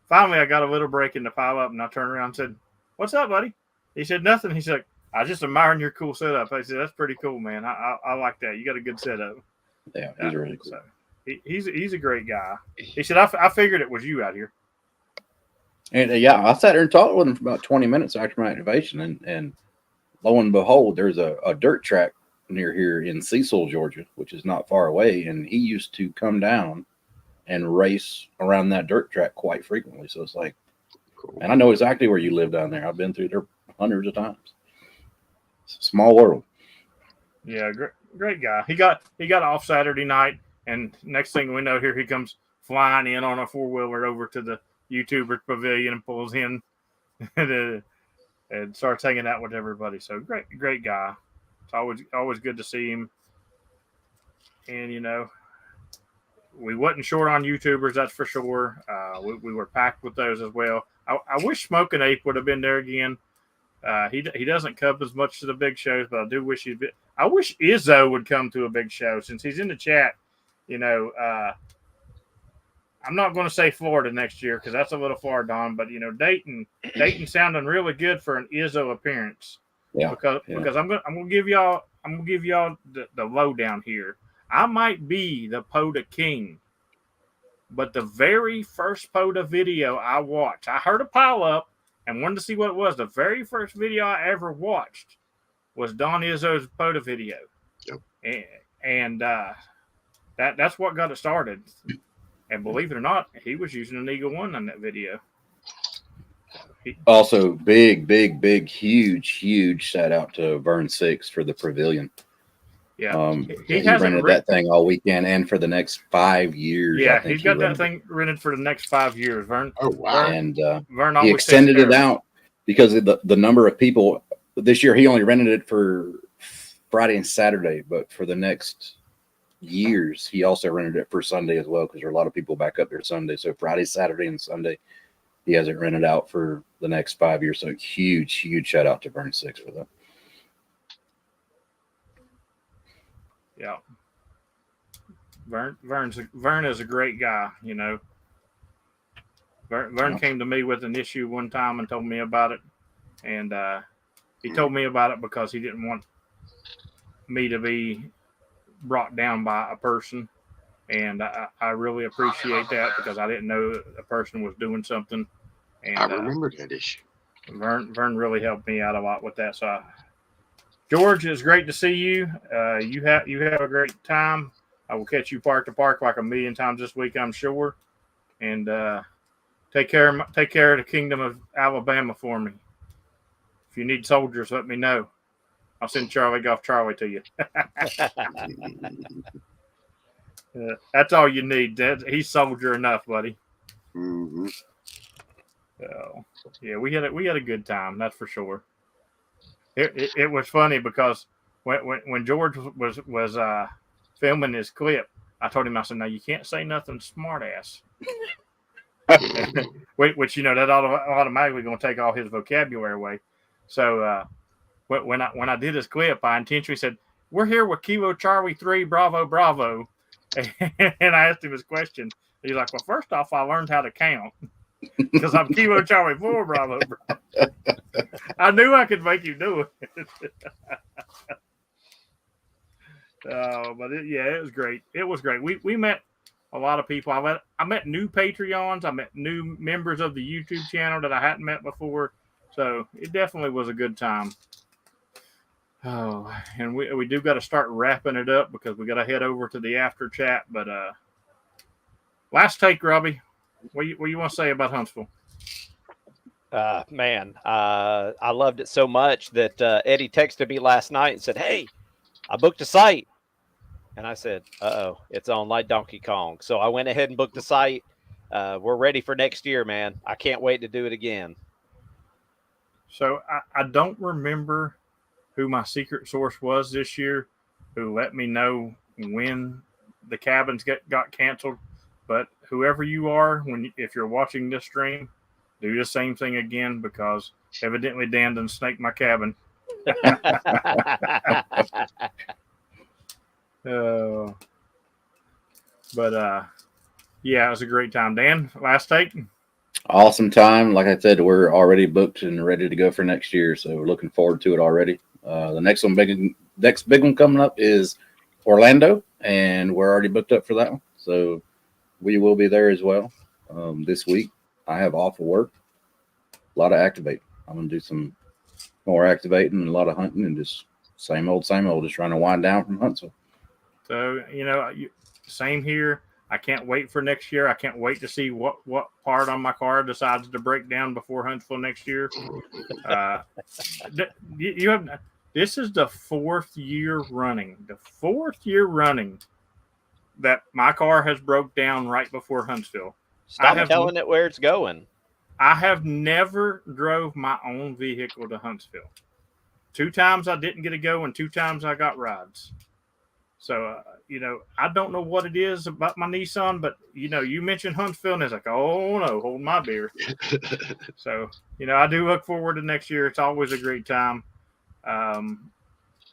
[SPEAKER 1] finally, I got a little break in the pile up, and I turned around and said, "What's up, buddy?" He said, "Nothing." He said, "I was just admiring your cool setup." I said, "That's pretty cool, man. I like that. You got a good setup."
[SPEAKER 2] Yeah, he's really cool.
[SPEAKER 1] So he's a great guy. He said, I figured it was you out here.
[SPEAKER 2] And I sat there and talked with him for about 20 minutes after my activation, and lo and behold, there's a dirt track near here in Cecil, Georgia, which is not far away, and he used to come down and race around that dirt track quite frequently. So it's like, cool. And I know exactly where you live down there. I've been through there hundreds of times. It's a small world.
[SPEAKER 1] Yeah, great guy. He got off Saturday night, and next thing we know, here he comes flying in on a 4-wheeler over to the YouTuber pavilion and pulls in and starts hanging out with everybody. So great guy. It's always good to see him. And we wasn't short on YouTubers, that's for sure. We were packed with those as well. I wish Smoking Ape would have been there again. He doesn't come as much to the big shows, but I do wish he'd been. I wish Izzo would come to a big show since he's in the chat. I'm not going to say Florida next year because that's a little far, Don. But Dayton sounding really good for an Izzo appearance.
[SPEAKER 2] Yeah,
[SPEAKER 1] because I'm gonna give y'all the lowdown here. I might be the POTA king, but the very first POTA video I watched, I heard a pile up and wanted to see what it was. The very first video I ever watched was Don Izzo's POTA video. Yep. And that's what got it started. And believe it or not, he was using an Eagle One on that video.
[SPEAKER 2] Also, big, huge shout out to Vern Six for the pavilion.
[SPEAKER 1] Yeah,
[SPEAKER 2] he rented that thing all weekend and for the next 5 years.
[SPEAKER 1] Yeah, he's got that thing rented for the next 5 years. Vern.
[SPEAKER 4] Oh wow!
[SPEAKER 2] And Vern he extended it out because of the number of people. This year, he only rented it for Friday and Saturday, but for the next years, he also rented it for Sunday as well because there are a lot of people back up there Sunday. So Friday, Saturday, and Sunday. He has it rented out for the next 5 years. So huge shout out to Vern Six for that.
[SPEAKER 1] Yeah. Vern is a great guy, Vern came to me with an issue one time and told me about it. And he told me about it because he didn't want me to be brought down by a person. And I really appreciate that because I didn't know a person was doing something. And
[SPEAKER 4] I remember that issue.
[SPEAKER 1] Vern really helped me out a lot with that. So, George, it's great to see you. You have a great time. I will catch you park to park like a million times this week, I'm sure. And take care of the Kingdom of Alabama for me. If you need soldiers, let me know. I'll send Charlie to you. That's all you need. He's soldier enough, buddy.
[SPEAKER 4] Mm-hmm.
[SPEAKER 1] So, yeah, we had a good time. That's for sure. It was funny because when George was filming his clip, I told him, I said, "Now you can't say nothing smart ass," which that automatically going to take all his vocabulary away. So when I did his clip, I intentionally said, "We're here with Kilo Charlie 3, Bravo, Bravo," and I asked him his question. He's like, "Well, first off, I learned how to count because I'm Kilo Charlie 4, Bravo, Bravo." I knew I could make you do it. But it was great. It was great. We met a lot of people. I met new Patreons. I met new members of the YouTube channel that I hadn't met before. So it definitely was a good time. Oh, and we do got to start wrapping it up because we got to head over to the after chat. But last take, Robbie. What you want to say about Huntsville?
[SPEAKER 3] Man, I loved it so much that Eddie texted me last night and said, "Hey, I booked a site." And I said, "Uh-oh, it's on like Donkey Kong." So I went ahead and booked the site. We're ready for next year, man. I can't wait to do it again.
[SPEAKER 1] So I don't remember who my secret source was this year who let me know when the cabins got canceled. But whoever you are, if you're watching this stream, do the same thing again because evidently Dan done snaked my cabin. Yeah, it was a great time. Dan, last take.
[SPEAKER 2] Awesome time. Like I said, we're already booked and ready to go for next year, so we're looking forward to it already. The next big one coming up is Orlando, and we're already booked up for that one. So we will be there as well this week. I have off of work. A lot of activating. I'm going to do some more activating and a lot of hunting and just same old, just trying to wind down from Huntsville.
[SPEAKER 1] So, same here. I can't wait for next year. I can't wait to see what part on my car decides to break down before Huntsville next year. This is the fourth year running that my car has broke down right before Huntsville.
[SPEAKER 3] Stop telling it where it's going.
[SPEAKER 1] I have never drove my own vehicle to Huntsville. 2 times I didn't get to go, and 2 times I got rides. So, I don't know what it is about my Nissan, but, you mentioned Huntsville, and it's like, oh, no, hold my beer. So, I do look forward to next year. It's always a great time.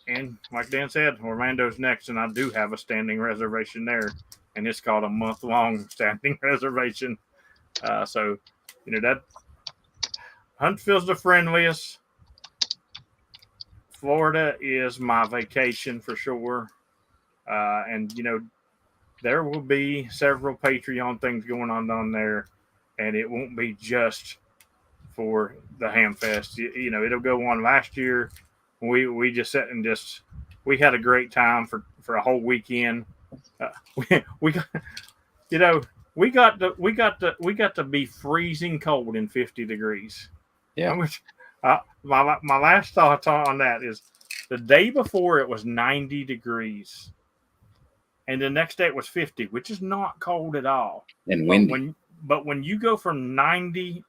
[SPEAKER 1] And like Dan said, Orlando's next, and I do have a standing reservation there, and it's called a month-long standing reservation. So, that Huntsville's the friendliest. Florida is my vacation for sure. And, there will be several Patreon things going on down there, and it won't be just for the Hamfest. It'll go on. Last year, we just sat and we had a great time for a whole weekend. We got to be freezing cold in 50 degrees.
[SPEAKER 2] Yeah.
[SPEAKER 1] My last thoughts on that is the day before it was 90 degrees. And the next day it was 50, which is not cold at all.
[SPEAKER 2] And windy.
[SPEAKER 1] But when you go from 90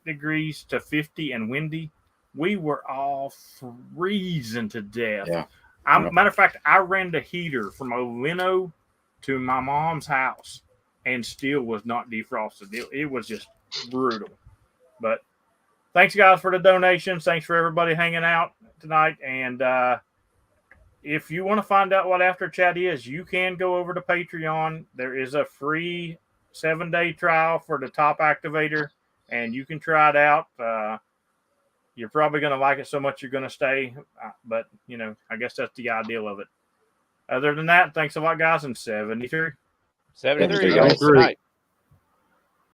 [SPEAKER 1] degrees to 50 and windy, we were all freezing to death.
[SPEAKER 2] Yeah.
[SPEAKER 1] Matter of fact, I ran the heater from Olino to my mom's house and still was not defrosted. It was just brutal. But thanks, guys, for the donations. Thanks for everybody hanging out tonight. And if you want to find out what After Chat is, you can go over to Patreon. There is a free 7-day trial for the top activator, and you can try it out. You're probably going to like it so much you're going to stay. But, I guess that's the ideal of it. Other than that, thanks a lot, guys, and 73.
[SPEAKER 3] 73.
[SPEAKER 4] 73.
[SPEAKER 3] Night.